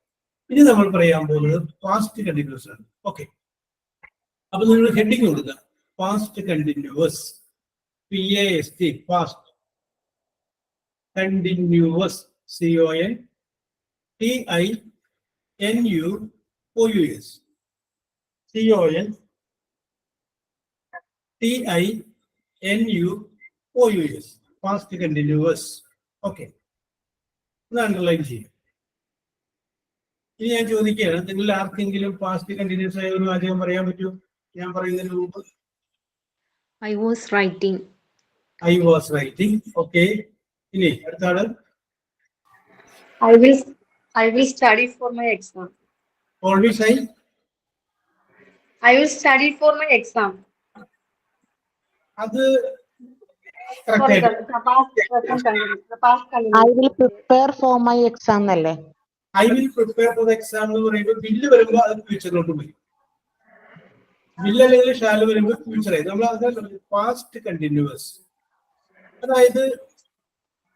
ഇനി നമ്മൾ പറയാൻ പോകുന്നത് പാസ്റ്റ് കണ്ടിന്യൂസ് ആണ്. ഓക്കെ, അപ്പൊ നിങ്ങൾ ഹെഡിങ് കൊടുക്കുക, past continuous. PAST, past continuous. CONTINUOUS. CONTINUOUS, past continuous. Okay, ഒന്ന് അണ്ടർലൈൻ ചെയ്യും. ഇനി ഞാൻ ചോദിക്കുകയാണ്, നിങ്ങൾ ആർക്കെങ്കിലും പാസ്റ്റ് കണ്ടിന്യൂസ് ആയ ഒരു വാചകം പറയാൻ പറ്റുമോ? ഞാൻ പറയുന്നതിന് മുമ്പ് I was writing. I was writing. Okay, ഇനി അടുത്ത ആള്. I will study for my exam. Always I will study for my exam. അത് Sorry, correct. the past continuous. The past I continuous. will prepare for my exam അല്ലേ? I will prepare for the exam എന്ന് പറയുമ്പോൾ bill വരുമ്പോൾ അത് ഫ്യൂച്ചറിലോട്ട് പോയി. Bill അല്ലെങ്കിൽ shall വരുമ്പോൾ ഫ്യൂച്ചറായി. നമ്മൾ അത് പാസ്റ്റ് കണ്ടിന്യൂസ്. അതായത്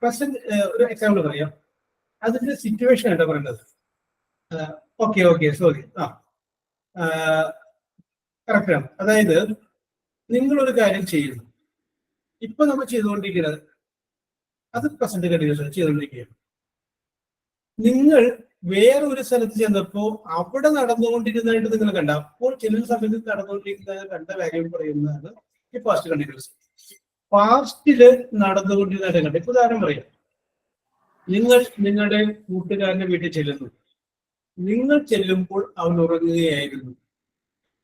പ്രസന്റ് ഒരു എക്സാമ്പിൾ പറയാം, അതിന്റെ സിറ്റുവേഷൻ ആയിട്ടാണ് പറയുന്നത്. Okay sorry. കറക്റ്റാണ്. അതായത് നിങ്ങളൊരു കാര്യം ചെയ്യുന്നു, ഇപ്പൊ നമ്മൾ ചെയ്തുകൊണ്ടിരിക്കുന്നത് അത് പ്രസന്റ് കണ്ടിന്യൂസ് ചെയ്തുകൊണ്ടിരിക്കുകയാണ്. നിങ്ങൾ വേറൊരു സ്ഥലത്ത് ചെന്നപ്പോ അവിടെ നടന്നുകൊണ്ടിരുന്നതായിട്ട് നിങ്ങൾ കണ്ട, അപ്പോൾ ചില സമയത്ത് നടന്നുകൊണ്ടിരിക്കുന്ന കണ്ട കാര്യം പറയുന്നതാണ് ഈ പാസ്റ്റ് കണ്ടിന്യൂസ്. പാസ്റ്റില് നടന്നുകൊണ്ടിരുന്നതായിട്ട് കണ്ട. ഇപ്പൊ ഉദാഹരണം പറയാം, നിങ്ങൾ നിങ്ങളുടെ കൂട്ടുകാരന്റെ വീട്ടിൽ ചെല്ലുന്നു. നിങ്ങൾ ചെല്ലുമ്പോൾ അവൻ ഉറങ്ങുകയായിരുന്നു.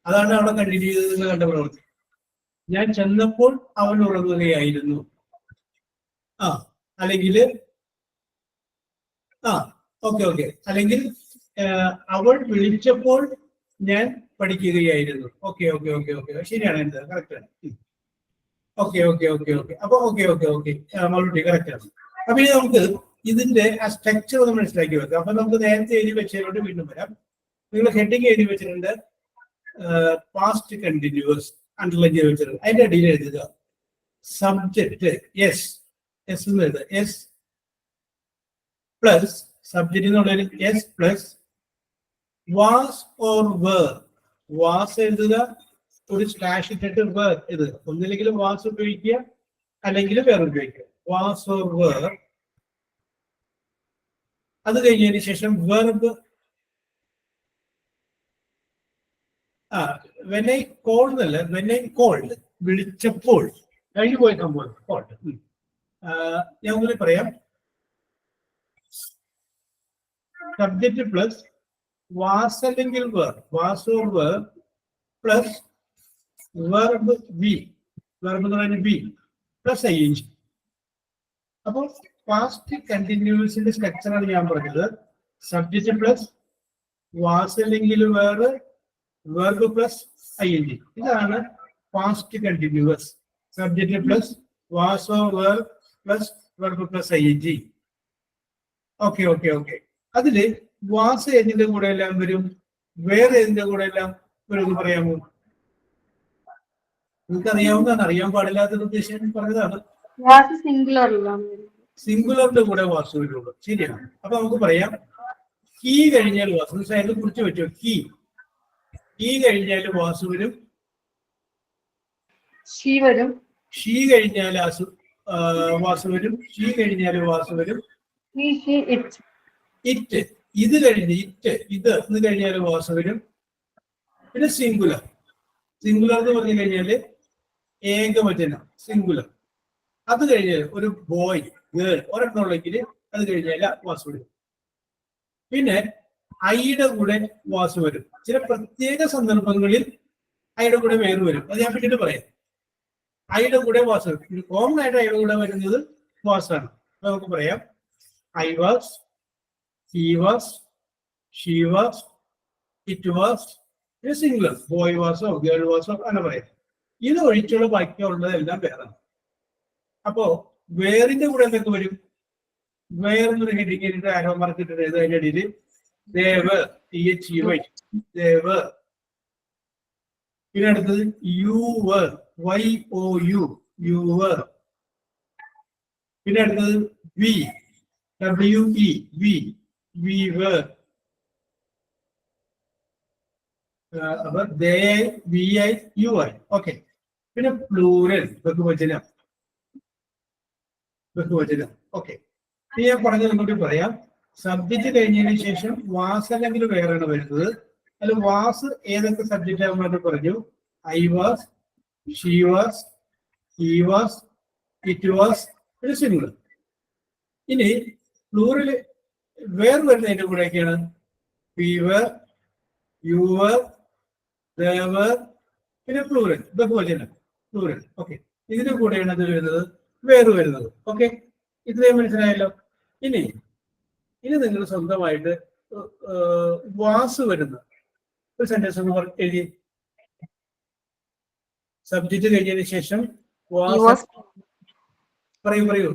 അതാണ് അവിടെ കണ്ടിന്യൂ ചെയ്ത് കണ്ട പ്രവൃത്തി. ഞാൻ ചെന്നപ്പോൾ അവൻ ഉറങ്ങുകയായിരുന്നു. അല്ലെങ്കിൽ ഓക്കെ അല്ലെങ്കിൽ അവൾ വിളിച്ചപ്പോൾ ഞാൻ പഠിക്കുകയായിരുന്നു. ഓക്കെ ശരിയാണ്, എന്താ കറക്റ്റാണ്. ഓക്കെ അപ്പൊ ഓക്കെ മറുപടി കറക്റ്റാണ്. അപ്പൊ ഇനി നമുക്ക് ഇതിന്റെ ആ സ്ട്രക്ചർ ഒന്ന് മനസ്സിലാക്കി വെക്കാം. അപ്പൊ നമുക്ക് നേരത്തെ എഴുതി വെച്ചതിനോട് വീണ്ടും വരാം. നിങ്ങൾ ഹെഡിങ് എഴുതി വെച്ചിട്ടുണ്ട് പാസ്റ്റ് കണ്ടിന്യൂസ്, അണ്ടർലൈൻ ചെയ്ത് വെച്ചിട്ടുണ്ട്. അതിന്റെ അടിയിൽ എഴുതുക സബ്ജക്റ്റ് എസ് എന്ന് എഴുതുക. എസ് പ്ലസ് സബ്ജക്റ്റ് എന്നുള്ളതിൽ S plus was or were. Was എഴുതുക, ഒരു സ്ലാഷ് ഇട്ടിട്ട് വേർ എഴുതുക. ഒന്നില്ലെങ്കിലും വാസ് ഉപയോഗിക്കുക അല്ലെങ്കിൽ വേർ ഉപയോഗിക്കുക. Was or were. അത് കഴിഞ്ഞതിന് ശേഷം വെർബ്. വെൻ ഐ കോൾഡ് എന്നല്ല, വെൻ ഐ കോൾഡ് വിളിച്ചപ്പോൾ. കഴിഞ്ഞു പോയ സംഭവം കോൾഡ്. ഞാൻ ഒന്നുകൂടി പറയാം. സബ്ജക്റ്റ് പ്ലസ് വാസ് അല്ലെങ്കിൽ was or plus verb B, verb എന്ന് പറയുന്നത് ബി പ്ലസ് ing. അപ്പോൾ പാസ്റ്റ് കണ്ടിന്യൂസിന്റെ സ്ട്രക്ചറാണ് ഞാൻ പറഞ്ഞത്. സബ്ജക്റ്റ് പ്ലസ് വാസ് അല്ലെങ്കിൽ വെർബ് പ്ലസ് ing. ഇതാണ് past continuous. Subject plus was or plus verb plus ing. Okay okay okay. അതില് വാസ് ഏതിന്റെ കൂടെ എല്ലാം വരും, വേറെ ഏതിന്റെ കൂടെ എല്ലാം വരും എന്ന് പറയാമോ? നിങ്ങൾക്ക് അറിയാവുന്നതാണ്, അറിയാൻ പാടില്ലാത്തത് ഉദ്ദേശം പറഞ്ഞതാണ്. വാസ് സിംഗുലറിലാണ്. സിംഗുലറിന്റെ കൂടെ വാസ് വരുള്ളൂ. ശരിയാണ്. അപ്പൊ നമുക്ക് പറയാം കീ കഴിഞ്ഞാൽ വാസ്, അതിനെ കുറിച്ച് പറ്റുമോ? കീ കഴിഞ്ഞാൽ വാസ് വരും, ഷീ വരും, ഷീ കഴിഞ്ഞാൽ വാസ് വരും, ഷീ കഴിഞ്ഞാൽ വാസ് വരും. he, she, it. ഇറ്റ്, ഇത് കഴിഞ്ഞ് ഇത് എന്ന് കഴിഞ്ഞാൽ വാസ് വരും. പിന്നെ സിംഗുലർ എന്ന് പറഞ്ഞു കഴിഞ്ഞാല് ഏകവചനം സിംഗുലർ. അത് കഴിഞ്ഞാൽ ഒരു ബോയ് ഗേൾ ഒരെണ്ണം ഉള്ളെങ്കിൽ അത് കഴിഞ്ഞാൽ വാസ് വരും. പിന്നെ ഐയുടെ കൂടെ വാസ് വരും. ചില പ്രത്യേക സന്ദർഭങ്ങളിൽ ഐയുടെ കൂടെ വേറെ വരും. അത് ഞാൻ പിന്നീട് പറയാം. ഐയുടെ കൂടെ വാസ് വരും. കോമൺ ആയിട്ട് ഐയുടെ കൂടെ വരുന്നത് വാസ് ആണ്. നമുക്ക് പറയാം I was, he was, she was, it was. Singular boy വാസോ ഗേൾ വാസോ അങ്ങനെ പറയാം. ഇത് ഒഴിച്ചുള്ള ബാക്കിയുള്ളതെല്ലാം വേറാണ്. അപ്പോ വേറിന്റെ കൂടെ എന്തൊക്കെ വരും? വേറെന്നൊരു ഹെഡിങ് ചെയ്തിട്ട് ആരോ മാർക്കിട്ട് അതിന്റെ അടിയിൽ ദേവ്, ദേവ്. പിന്നെ അടുത്തത് യുവർ, YOU, യുവർ. പിന്നെ അടുത്തത് വി, WE, we were. അപ്പൊ VI. ഓക്കെ. പിന്നെ പ്ലൂറൽ, ബഹുവചനം. ഓക്കെ. ഞാൻ പറഞ്ഞത് നമുക്ക് പറയാം. സബ്ജക്റ്റ് കഴിഞ്ഞതിന് ശേഷം വാസ് അല്ലെങ്കിൽ വേറെയാണ് വരുന്നത്. അല്ല വാസ് ഏതൊക്കെ സബ്ജക്റ്റ് ആകുമ്പോൾ പറഞ്ഞു? I was, she was, he was, it was. പിന്നെ സിംഗുലർ. ഇനി പ്ലൂറല് വേറെ വരുന്നതിന്റെ കൂടെയൊക്കെയാണ് we were, you were, they were. പിന്നെ പ്ലൂറൽ, ബഹുവചനം പ്ലൂറൽ. ഓക്കെ. ഇതിന്റെ കൂടെയാണ് ഇത് വരുന്നത്, വേറെ വരുന്നത്. ഓക്കെ, ഇത്രയും മനസ്സിലായല്ലോ. ഇനി നിങ്ങൾ സ്വന്തമായിട്ട് വാസ് വരുന്ന ഒരു സെന്റൻസ് ഒന്ന് എഴുതി. സബ്ജക്റ്റ് കഴിഞ്ഞതിന് ശേഷം പറയൂ.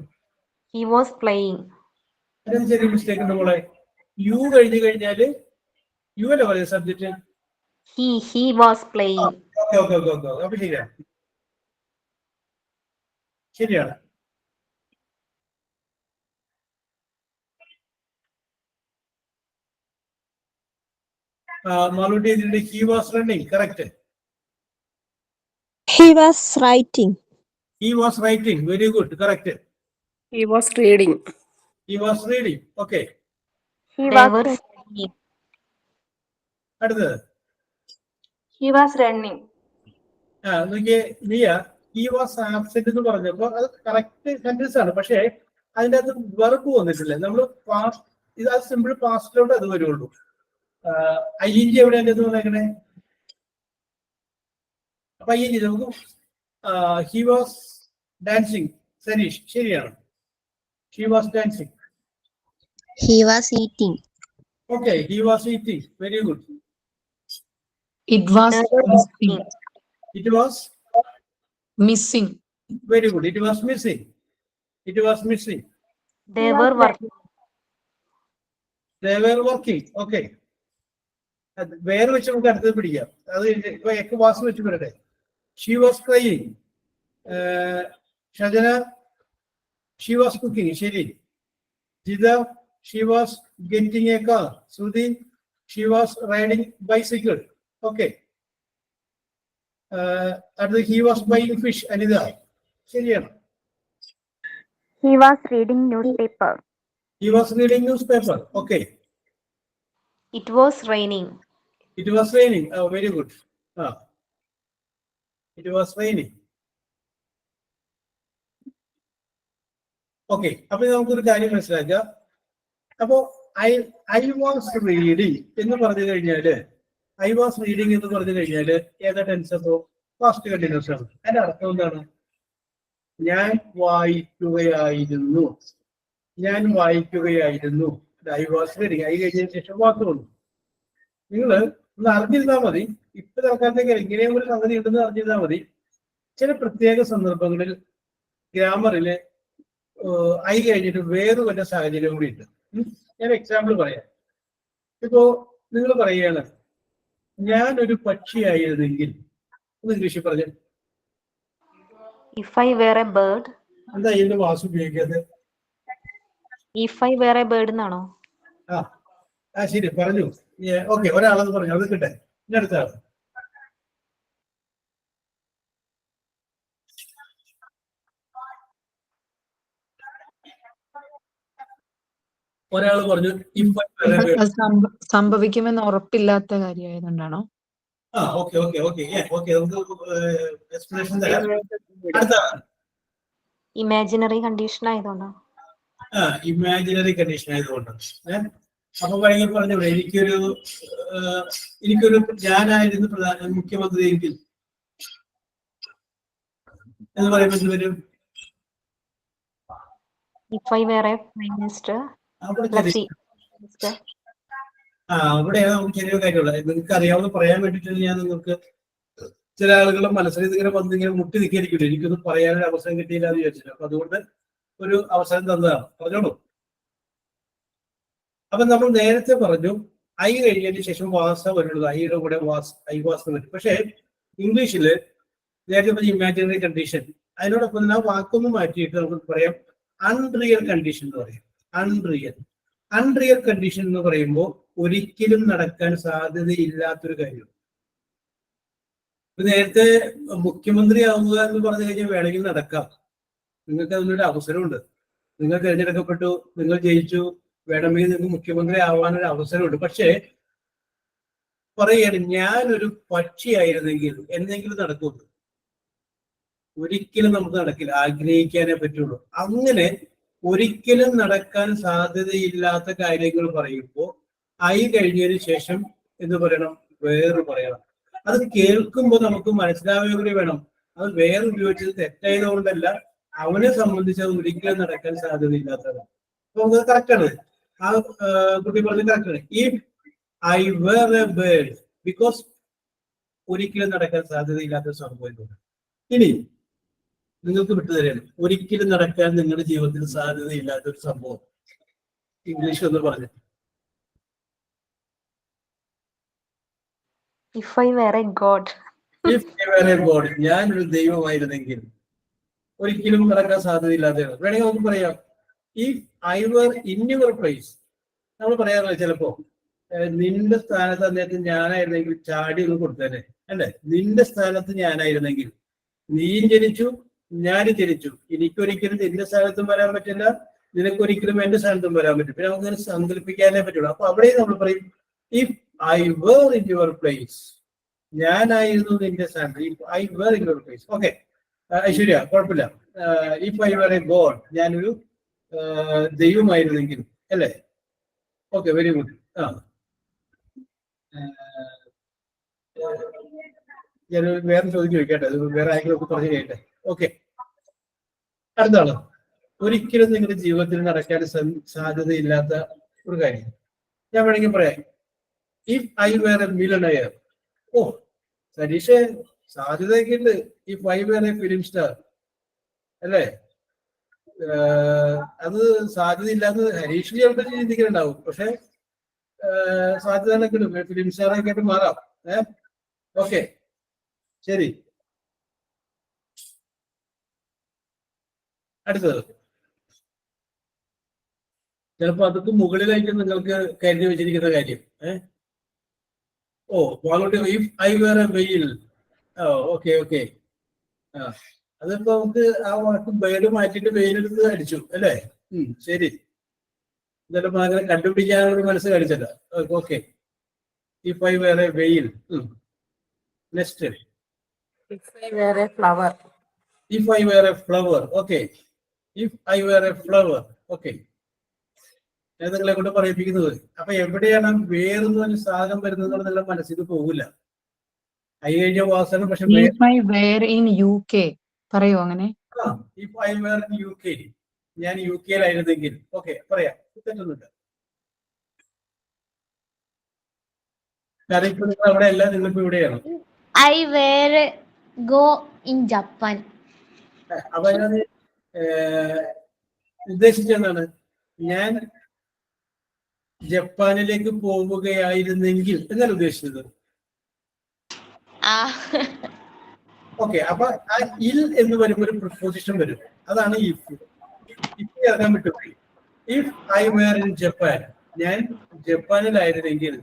He was playing. അതിന് ചെറിയ മിസ്റ്റേക്ക് ഉണ്ട് മോളെ. യു കഴിഞ്ഞു കഴിഞ്ഞാല് യു അല്ലേ പറയുക subject? He was playing. Okay. അപ്പൊ ശരിയാണ്. മാളൂട്ടി ഇതിന്റെ he was running, correct. He was writing. Very good, correct. He was reading. Okay. He They was were studying. അടുത്തത് he was running. നോക്കിയേ മിയ, ഹി വാസ് ആബ്സെന്റ് എന്ന് പറഞ്ഞപ്പോ അത് കറക്റ്റ് സെന്റൻസ് ആണ്. പക്ഷേ അതിന്റെ അകത്ത് വെർബ് വന്നിട്ടില്ല. നമ്മൾ പാസ്റ്റ്, ഇത് അത് സിമ്പിൾ പാസ്റ്റിലോട്ട് അത് വരുള്ളൂ. ING എവിടെ എന്റെ വന്നേക്കണേ? അപ്പൊ ING നമുക്ക് ഹി വാസ് ഡാൻസിങ്. സനീഷ്, ശരിയാണ്. He was dancing. He was eating. Okay, he was eating. Very good. It was missing. It was Missing. Very good. It was missing. They were working. They were working. Okay. വേറെ വെച്ച് നമുക്ക് അടുത്തത് പിടിക്കാം. അത് ഇപ്പൊ എക്ക് was വെച്ച് വരട്ടെ. She was crying. Shajana, she was cooking. ശരി. Jitha, she was getting a car. Shruthi, she was riding bicycle. Okay. അടുത്തത് he was buying fish. Anitha, ശരിയാണ്. He was reading newspaper. Okay. It was raining. It was raining. Oh, very good. It was raining. Okay. അപ്പൊ നമുക്കൊരു കാര്യം മനസ്സിലാക്കാം. അപ്പോ I was reading എന്ന് പറഞ്ഞു കഴിഞ്ഞാല് ഐ വാസ് റീഡിങ് എന്ന് പറഞ്ഞു കഴിഞ്ഞാല് ഏതാ ടെൻസ്? അപ്പോ പാസ്റ്റ് കണ്ടിന്യൂസ് ആണ്. അതിന്റെ അർത്ഥം എന്താണ്? ഞാൻ വായിക്കുകയായിരുന്നു. ഞാൻ വായിക്കുകയായിരുന്നു. I was reading. ഐ കഴിഞ്ഞതിന് ശേഷം വാക്ക് വന്നു. നിങ്ങള് ഒന്ന് അറിഞ്ഞിരുന്നാൽ മതി. ഇപ്പൊ തൽക്കാലത്തേക്ക് ഇങ്ങനെയും ഒരു സംഗതി ഉണ്ടെന്ന് അറിഞ്ഞിരുന്നാൽ മതി. ചില പ്രത്യേക സന്ദർഭങ്ങളിൽ ഗ്രാമറില് ഐ കഴിഞ്ഞിട്ട് വേറെ വല്ല സാഹചര്യം കൂടി ഉണ്ട്. ഞാൻ എക്സാമ്പിൾ പറയാം. ഇപ്പോ നിങ്ങൾ പറയുകയാണ് ഞാനൊരു പക്ഷിയായിരുന്നെങ്കിൽ, ഒന്ന് ഇംഗ്ലീഷിൽ പറഞ്ഞു. If I were a bird. എന്താ ഇതിന്റെ വാസ് ഉപയോഗിക്കാതെ? If I were a bird എന്നാണോ? ശരി, പറഞ്ഞു. ഓക്കെ, ഒരാളത് പറഞ്ഞു. അത് കിട്ടെ. ഇനി അടുത്ത ആള്. ഒരാൾ പറഞ്ഞു സംഭവിക്കുമെന്ന് ഉറപ്പില്ലാത്ത കാര്യമായതുകൊണ്ടാണോ? ഓക്കെ ഓക്കെ ഓക്കെ ഓക്കെ, നമുക്ക് എക്സ്പ്ലനേഷൻ തരാം. അടുത്ത ഇമാജിനറി കണ്ടീഷൻ ആയതുകൊണ്ടോ? ഇമാജിനറി കണ്ടീഷൻ ആയതുകൊണ്ടാണ്. അപ്പൊ വേണമെങ്കിൽ പറഞ്ഞു എനിക്കൊരു ഞാനായിരുന്നു മുഖ്യമന്ത്രി എങ്കിൽ എന്ന് പറയുമ്പോൾ വരും If I were a prime minister. അവിടെ നമുക്ക് ചെറിയ കാര്യമുള്ള നിങ്ങൾക്ക് അറിയാവുന്ന പറയാൻ വേണ്ടിയിട്ടാണ് ഞാൻ നിങ്ങൾക്ക് ചില ആളുകളുടെ മനസ്സിൽ ഇങ്ങനെ വന്നിങ്ങനെ മുട്ടി നിൽക്കായിരിക്കില്ല. എനിക്കൊന്നും പറയാനൊരു അവസരം കിട്ടിയില്ല എന്ന് വിചാരിച്ചില്ല. അപ്പൊ അതുകൊണ്ട് ഒരു അവസരം തന്നതാണ്. പറഞ്ഞോളൂ. അപ്പൊ നമ്മൾ നേരത്തെ പറഞ്ഞു ഐ കഴിഞ്ഞതിന് ശേഷം വാസ വരുള്ളത്. ഐയുടെ കൂടെ ഐ വാസ് വരും. പക്ഷെ ഇംഗ്ലീഷില് നേരത്തെ പറഞ്ഞ ഇമാജിനറി കണ്ടീഷൻ അതിനോടൊപ്പം തന്നെ ആ വാക്കൊന്നും മാറ്റിയിട്ട് നമുക്ക് പറയാം അൺറിയൽ കണ്ടീഷൻ എന്ന് പറയും. അൺറിയൽ കണ്ടീഷൻ എന്ന് പറയുമ്പോൾ ഒരിക്കലും നടക്കാൻ സാധ്യതയില്ലാത്തൊരു കാര്യം. നേരത്തെ മുഖ്യമന്ത്രി ആവുക എന്ന് പറഞ്ഞു കഴിഞ്ഞാൽ വേണമെങ്കിൽ നടക്കാം. നിങ്ങൾക്ക് അതിനൊരു അവസരമുണ്ട്. നിങ്ങൾ തിരഞ്ഞെടുക്കപ്പെട്ടു, നിങ്ങൾ ജയിച്ചു, വേണമെങ്കിൽ നിങ്ങൾക്ക് മുഖ്യമന്ത്രി ആവാനൊരു അവസരമുണ്ട്. പക്ഷേ പറയുകയാണ് ഞാനൊരു പക്ഷിയായിരുന്നെങ്കിൽ എന്തെങ്കിലും നടക്കുള്ളൂ. ഒരിക്കലും നമുക്ക് നടക്കില്ല. ആഗ്രഹിക്കാനേ പറ്റുള്ളൂ. അങ്ങനെ ഒരിക്കലും നടക്കാൻ സാധ്യതയില്ലാത്ത കാര്യങ്ങൾ പറയുമ്പോൾ ഐ കഴിഞ്ഞതിന് ശേഷം എന്ന് പറയണം, വേറെ പറയണം. അത് കേൾക്കുമ്പോൾ നമുക്ക് മനസ്സിലാവുക കൂടി വേണം. അത് വേറെ ഉപയോഗിച്ചത് തെറ്റായത് കൊണ്ടല്ല, അവനെ സംബന്ധിച്ച് അത് ഒരിക്കലും നടക്കാൻ സാധ്യതയില്ലാത്തതാണ്. അപ്പൊ അത് കറക്റ്റാണ്. ആ കുട്ടി പറഞ്ഞത് കറക്റ്റാണ്. If I were a bird, because ഒരിക്കലും നടക്കാൻ സാധ്യതയില്ലാത്ത സംഭവം. ഇനി നിങ്ങൾക്ക് വിട്ടുതരാണ് ഒരിക്കലും നടക്കാൻ നിങ്ങളുടെ ജീവിതത്തിൽ സാധ്യതയില്ലാത്തൊരു സംഭവം. ഇംഗ്ലീഷ് ഒന്ന് പറഞ്ഞു. If I were a god. ഞാനൊരു ദൈവമായിരുന്നെങ്കിൽ ഒരിക്കലും നടക്കാൻ സാധ്യതയില്ലാത്തതാണ്. വേണമെങ്കിൽ നമുക്ക് പറയാം if I were in your place. നമ്മൾ പറയാറില്ല ചിലപ്പോ നിന്റെ സ്ഥാനത്ത് അദ്ദേഹത്തിന് ഞാനായിരുന്നെങ്കിൽ ചാടി ഒന്ന് കൊടുത്തേനെ അല്ലേ. നിന്റെ സ്ഥാനത്ത് ഞാനായിരുന്നെങ്കിൽ, നീയും ജനിച്ചു ഞാനും ജനിച്ചു, എനിക്കൊരിക്കലും നിന്റെ സ്ഥാനത്തും വരാൻ പറ്റില്ല, നിനക്കൊരിക്കലും എന്റെ സ്ഥാനത്തും വരാൻ പറ്റും. പിന്നെ നമുക്ക് സങ്കല്പിക്കാനേ പറ്റുള്ളൂ. അപ്പൊ അവിടെ നമ്മൾ പറയും if I were in your place. ഞാനായിരുന്നു നിന്റെ സ്ഥാനത്ത്. If I were in your place. Okay Aishwarya, കുഴപ്പമില്ല. If I were a god, ഞാനൊരു ദൈവമായിരുന്നെങ്കിൽ അല്ലേ. Okay, very good. ഞാൻ വേറെ ചോദ്യം ചോദിക്കട്ടെ, അത് വേറെ ആരെങ്കിലും ഒക്കെ പറഞ്ഞു കേട്ടെ. ഓക്കെ, അടുത്താണ് ഒരിക്കലും നിങ്ങളുടെ ജീവിതത്തിൽ നടക്കാൻ സാധ്യതയില്ലാത്ത ഒരു കാര്യം. ഞാൻ വേണമെങ്കിൽ പറയാം if I were a millionaire. ഓ സരീഷ്, സാധ്യതയൊക്കെ ഉണ്ട്. If I were a film star അല്ലേ. അത് സാധ്യതയില്ലാന്ന് ഹരീഷ് ചിലപ്പോൾ ചിന്തിക്കുന്നുണ്ടാവും. പക്ഷെ സാധ്യതകളൊക്കെ ഉണ്ട്. ഫിലിം സ്റ്റാറൊക്കെ ആയിട്ട് മാറാം. ഓക്കെ, ശരി. അടുത്തത് ചിലപ്പോ അതൊക്കെ മുകളിലായിട്ട് നിങ്ങൾക്ക് കരുതി വെച്ചിരിക്കുന്ന കാര്യം. ഓ വാങ്ങോട്ട് ഇഫ് ഐ വേർ എ വെയിൽ. Okay okay. അതിപ്പോ നമുക്ക് ആ വാക്ക് ബേഡ് മാറ്റിയിട്ട് വെയിലെടുത്ത് അടിച്ചു അല്ലേ. ശരി, ചിലപ്പോ അങ്ങനെ കണ്ടുപിടിക്കാനൊരു മനസ്സ് കാണിച്ചല്ല. Okay, if I were a whale. Next If I were a flower. If I were a flower. Okay. If I were a flower. Okay. ഞാൻ നിങ്ങളെ കൊണ്ട് പറയിപ്പിക്കുന്നത്. അപ്പൊ എവിടെയാണ് വേറെന്ന് പറഞ്ഞ സാധനം വരുന്നത് നിങ്ങളുടെ മനസ്സിൽ പോകില്ല. ഐ കഴിഞ്ഞ വാസനം പക്ഷെ If I were in UK, പറയോ അങ്ങനെ? If I were in U K, ഞാൻ യു കെയിലായിരുന്നെങ്കിൽ, ഓക്കെ പറയാം, തെറ്റൊന്നുമില്ല. കാരണം ഇപ്പൊ നിങ്ങൾ അവിടെ അല്ല, നിങ്ങളിപ്പോ ഇവിടെയാണ്. I will go in Japan. അപ്പൊ ഞാൻ ഉദ്ദേശിച്ചെന്താണ്, ഞാൻ ജപ്പാനിലേക്ക് പോവുകയായിരുന്നെങ്കിൽ എന്നാണ് ഉദ്ദേശിച്ചത്. ഓക്കെ, അപ്പൊ ആ ഇൽ എന്ന് വരുമ്പോ ഒരു പ്രിപ്പോസിഷൻ വരും, അതാണ് ഇഫ്. ഇഫ് ഇറങ്ങാൻ വിട്ടുപോയി. If I were in Japan, ഞാൻ ജപ്പാനിലായിരുന്നെങ്കിൽ.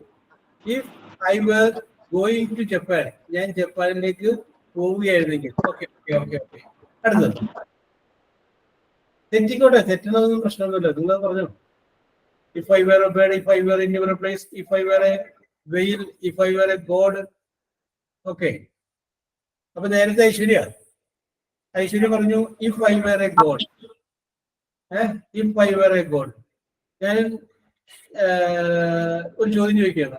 If I were going to Japan, ഞാൻ ജപ്പാനിലേക്ക് പോവുകയായിരുന്നെങ്കിൽ. Okay okay okay okay. അടുത്തത് തെറ്റിക്കോട്ടെ, തെറ്റണതൊന്നും പ്രശ്നമൊന്നുമില്ല, നിങ്ങൾ പറഞ്ഞു. If I were a bird, if I were in your place, if I were a whale, if I were a god. Okay. അപ്പൊ നേരത്തെ ഐശ്വര്യ പറഞ്ഞു if I were a god. If I were a god. ഞാൻ ഒരു ചോദ്യം ചോദിക്കുകയാണ്.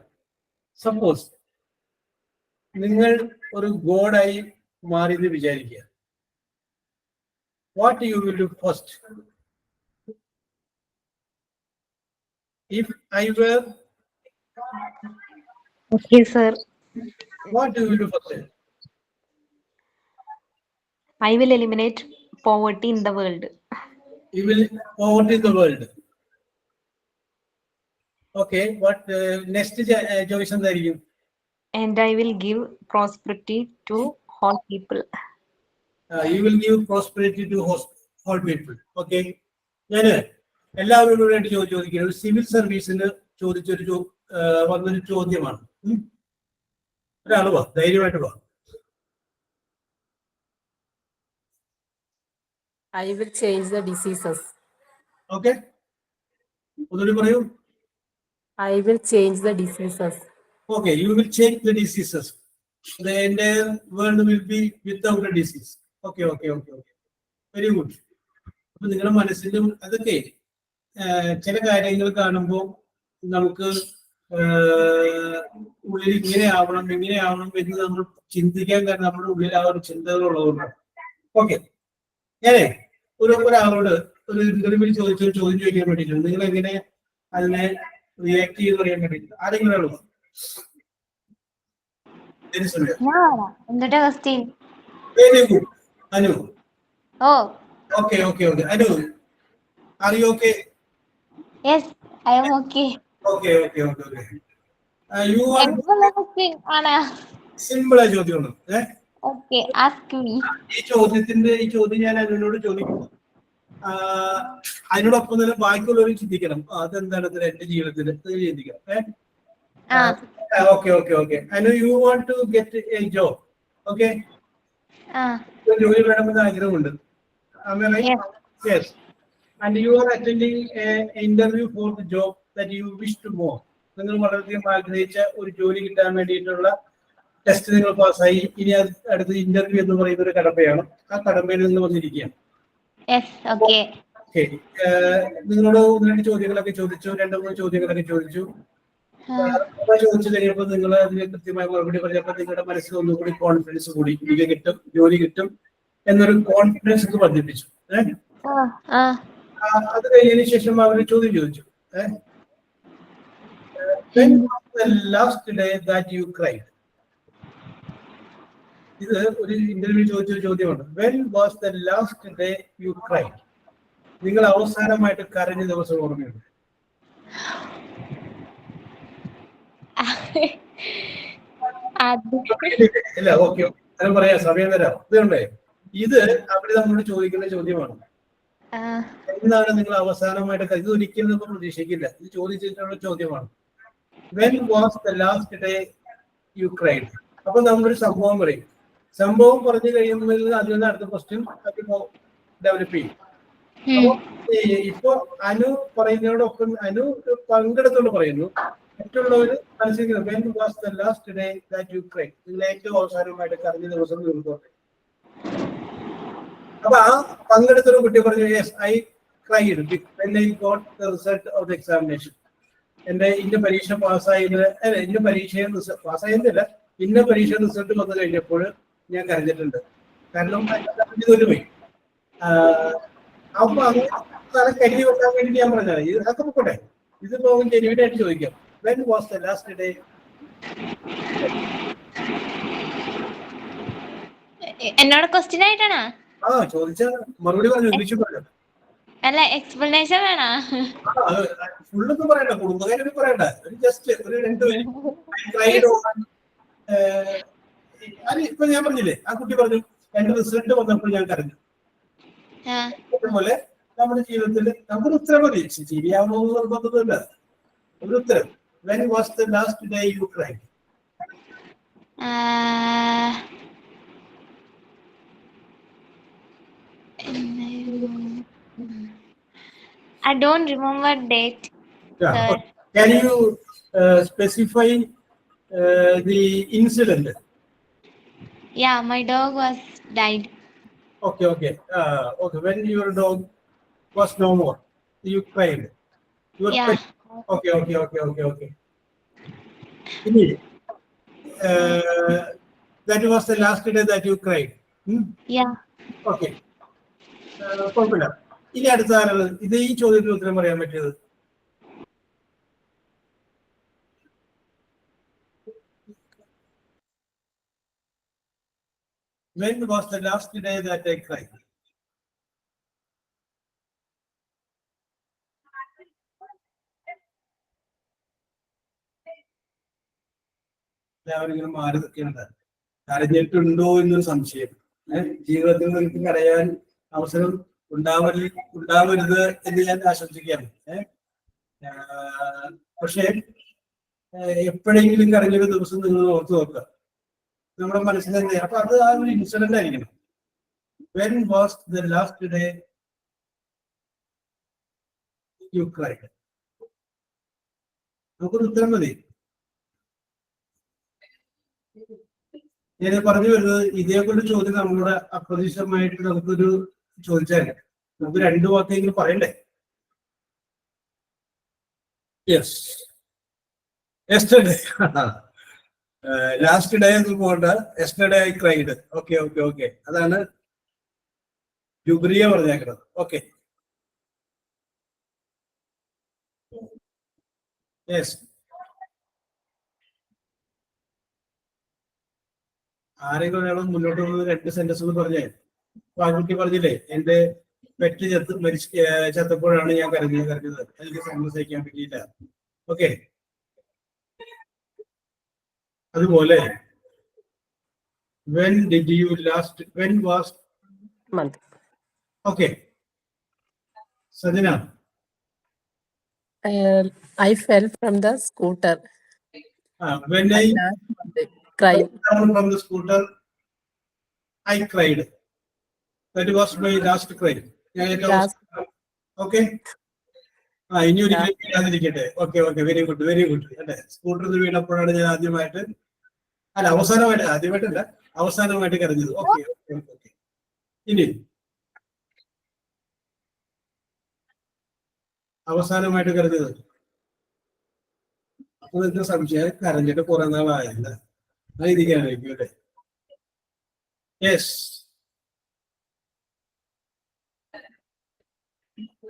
Suppose നിങ്ങൾ ഒരു ഗോഡായി മാറിയെന്ന് വിചാരിക്കുക. What you will do first? If I were, Okay, sir. what do you do first? I will eliminate poverty in the world. You will poverty in the world. Okay, what next choice എന്തായിരിക്കും? And I will give prosperity to all people. You will give prosperity to all people. Okay. ഞാൻ എല്ലാവരോടും വേണ്ടി ചോദിക്കുന്നത് ഒരു civil സർവീസിന് ചോദിച്ചൊരു വന്നൊരു ചോദ്യമാണ്. ഒരാൾ വാ, ധൈര്യമായിട്ട് വാ. I will change the diseases. Okay, ഒന്നുകൂടി പറയൂ. I will change the diseases. Okay, you will change the diseases. The entire world will be without a disease. Okay, okay, okay, okay. Very good. അപ്പൊ നിങ്ങളുടെ മനസ്സിലും അതൊക്കെ ചില കാര്യങ്ങൾ കാണുമ്പോൾ നമുക്ക് ഉള്ളിൽ ഇങ്ങനെ ആവണം എന്ന് നമ്മൾ ചിന്തിക്കാൻ കാരണം നമ്മുടെ ഉള്ളിൽ ആ ഒരു ചിന്തകളുള്ളതുകൊണ്ടാണ്. ഓക്കെ, ഞാനേ ഒരാളോട് ഒരു ഇന്റർവ്യൂവിൽ ചോദിച്ചൊരു ചോദ്യം ചോദിക്കാൻ വേണ്ടിയിട്ടുണ്ട്. നിങ്ങൾ എങ്ങനെ അതിനെ റിയാക്ട് ചെയ്ത് പറയാൻ വേണ്ടിയിട്ട് ആരെങ്കിലും ആണോ? എന്നിട്ട് question. Very good. Anu. Oh. Okay, okay, okay. Anu, are you okay? Yes, I am okay. Okay, okay, okay, okay. You are question Anna. simple ചോദ്യമാണ്. Okay, ask me. ഈ ചോദ്യം ഞാൻ അതിനോട് ചോദിക്കുന്നു. അതിനോടൊപ്പം തന്നെ ബാക്കിയുള്ളവരും ചിന്തിക്കണം, അതെന്താണ് എന്റെ ജീവിതത്തിൽ ചിന്തിക്കണം. Okay, okay, okay. I know you want to get a job. Okay. ജോലി വേണമെന്ന് ആഗ്രഹമുണ്ട്. Yes. And you are attending an interview for the job that you wish to more. നിങ്ങൾ വളരെയധികം ആഗ്രഹിച്ച ഒരു ജോലി കിട്ടാൻ വേണ്ടിയിട്ടുള്ള ടെസ്റ്റ് നിങ്ങൾ പാസ്സായി. ഇനി അടുത്ത ഇന്റർവ്യൂ എന്ന് പറയുന്ന ഒരു കടമ്പയാണ്. ആ കടമ്പയിൽ നിങ്ങൾ വന്നിരിക്കുകയാണ്. നിങ്ങളോട് ഒന്ന് രണ്ട് ചോദ്യങ്ങളൊക്കെ ചോദിച്ചു, 2-3 ചോദ്യങ്ങളൊക്കെ ചോദിച്ചു. ചോദിച്ചു കഴിയുമ്പോൾ നിങ്ങൾ അതിന് കൃത്യമായി മറുപടി പറഞ്ഞപ്പോൾ നിങ്ങളുടെ മനസ്സിൽ ഒന്നുകൂടി കോൺഫിഡൻസ് കൂടി, എനിക്ക് കിട്ടും, ജോലി കിട്ടും എന്നൊരു കോൺഫിഡൻസ് വർദ്ധിപ്പിച്ചു. അത് കഴിഞ്ഞതിന് ശേഷം അവർ ചോദ്യം ചോദിച്ചു, when was the last day that you cried? ഇത് ഒരു ഇന്റർവ്യൂ ചോദിച്ചൊരു ചോദ്യമാണ്. When was the last day you cried? നിങ്ങൾ അവസാനമായിട്ട് കരഞ്ഞ ദിവസം ഓർമ്മയുണ്ട്? ഇല്ല, ഓക്കെ, അത് പറയാം, സമയം തരാം. ഇതുണ്ടേ, ഇത് അവിടെ നമ്മളോട് ചോദിക്കുന്ന ചോദ്യമാണ്. എന്താണ് നിങ്ങൾ അവസാനമായിട്ട്, ഇത് ഒരിക്കലും നമ്മൾ പ്രതീക്ഷിക്കില്ല, ഇത് ചോദിച്ചിട്ടുള്ള ചോദ്യമാണ്. When was the last day you cried? അപ്പൊ നമ്മളൊരു സംഭവം പറയും. സംഭവം പറഞ്ഞു കഴിയുമ്പോൾ അതിൽ നിന്ന് അടുത്ത ക്വസ്റ്റ്യൻ ഡെവലപ്പ് ചെയ്യും. ഇപ്പൊ അനു പറയുന്നതോടൊപ്പം അനു പങ്കെടുത്തോണ്ട് പറയുന്നു, മറ്റുള്ളവര് മനസ്സിലാക്കുന്നത് when was the last day that you cried? നിങ്ങൾ ഏറ്റവും അവസാനമായിട്ട് കരഞ്ഞ ദിവസം തീർത്തോട്ടെ. അപ്പൊ ആ പങ്കെടുത്തൊരു കുട്ടി പറഞ്ഞു, yes, I cried when I got the result of the examination. എൻ്റെ ഇന്ന പരീക്ഷ പാസ്സായത് അല്ല ഇന്ന പരീക്ഷ പാസ്സായതല്ല ഇന്ന പരീക്ഷ റിസൾട്ട് വന്നു കഴിഞ്ഞപ്പോൾ ഞാൻ കരഞ്ഞിട്ടുണ്ട്. കാരണം ഇതൊരു പോയി. അപ്പൊ അങ്ങനെ കരുതി വെക്കാൻ വേണ്ടി ഞാൻ പറഞ്ഞത് ഇത് അതൊക്കെ പോട്ടെ. ഇതിപ്പോ ജെനുവിനായിട്ട് ചോദിക്കാം. When was the last day? എന്നോട് ക്വസ്റ്റ്യൻ ആയിട്ടാണോ? ചോദിച്ച മറുപടി പറഞ്ഞു. അല്ല എക്സ്പ്ലനേഷൻ വേണോ? ഫുള്ളൊന്നും പറയണ്ട, കുടുംബകാര്യം പറയണ്ട, ജസ്റ്റ് ഒരു 2 ഇപ്പൊ ഞാൻ പറഞ്ഞില്ലേ ആ കുട്ടി പറഞ്ഞു എന്റെ റിസൾട്ട് വന്നപ്പോൾ ഞാൻ കരഞ്ഞു. അതുപോലെ നമ്മുടെ ജീവിതത്തിൽ നമുക്കൊരു ഉത്തരം മതി, ശരിയാവുന്ന നിർബന്ധമില്ല. ഒരു ഉത്തരം. When was the last day you cried? I don't remember date. Yeah. Can you specify the incident? Yeah, my dog was died. Okay. Okay. When your dog was no more, you cried. You were Yeah. crying. Okay. That was the last day that you cried. Yeah. Okay. കുഴപ്പമില്ല. ഇനി അടുത്ത ആരാണ് ഇത് ഈ ചോദ്യത്തിന് ഉത്തരം പറയാൻ പറ്റിയത്? When was the last day that I cried? എല്ലാവരും ഇങ്ങനെ മാറി നിൽക്കുന്നുണ്ട്. കരഞ്ഞിട്ടുണ്ടോ എന്നൊരു സംശയം. ജീവിതത്തിൽ നിങ്ങൾക്ക് കരയാൻ അവസരം ഉണ്ടാവരുത് എന്ന് ഞാൻ ആശംസിക്കുകയാണ്. പക്ഷേ എപ്പോഴെങ്കിലും കരഞ്ഞൊരു ദിവസം നിങ്ങൾ ഓർത്തു നോക്കുക, നമ്മുടെ മനസ്സിൽ തന്നെ. അപ്പൊ അത് ആ ഒരു ഇൻസിഡന്റ് ആയിരിക്കണം. When was the last day you cried? നമുക്കൊരു ഉത്തരം മതി. ഞാൻ പറഞ്ഞു വരുന്നത് ഇതേപോലെ ചോദ്യം നമ്മുടെ അപ്രതീക്ഷിതമായിട്ട് നമുക്കൊരു ചോദിച്ചാൽ നമുക്ക് 2 വാക്കെങ്കിലും പറയണ്ടേ? Yes, yesterday. ലാസ്റ്റ് ഡേ എന്ന് പോകണ്ട, യെസ്റ്റർഡേ ഐ ക്രൈഡ്. ഓക്കെ. അതാണ് ജുബ്രിയ പറഞ്ഞേക്കുന്നത്. Okay, yes. ആരെങ്കിലും മുന്നോട്ട് വന്നത് 2 സെന്റൻസ് എന്ന് പറഞ്ഞേ. ആൺകുട്ടി പറഞ്ഞില്ലേ എന്റെ പെറ്റ് ചത്തപ്പോഴാണ് ഞാൻ കരഞ്ഞത്, എനിക്ക് സഹിക്കാൻ പറ്റിയില്ല. ഓക്കെ, അതുപോലെ when was month. Okay, Sadhana. I fell from the scooter. When I Cried. down from the scooter, I cried. That was my last cry. Okay. ഇനി ഒരിക്കലും ചെയ്യാതിരിക്കട്ടെ. Okay, very good. അല്ലെ, സ്കൂട്ടറിൽ വീണപ്പോഴാണ് ഞാൻ അവസാനമായിട്ട് കരഞ്ഞത്. ഓക്കെ. ഇനി അവസാനമായിട്ട് കരഞ്ഞത് അപ്പൊ നിങ്ങൾക്ക് സംശയം കരഞ്ഞിട്ട് കുറെ നാളായല്ല ആയിരിക്കാനായിരിക്കും അല്ലേ? യെസ്,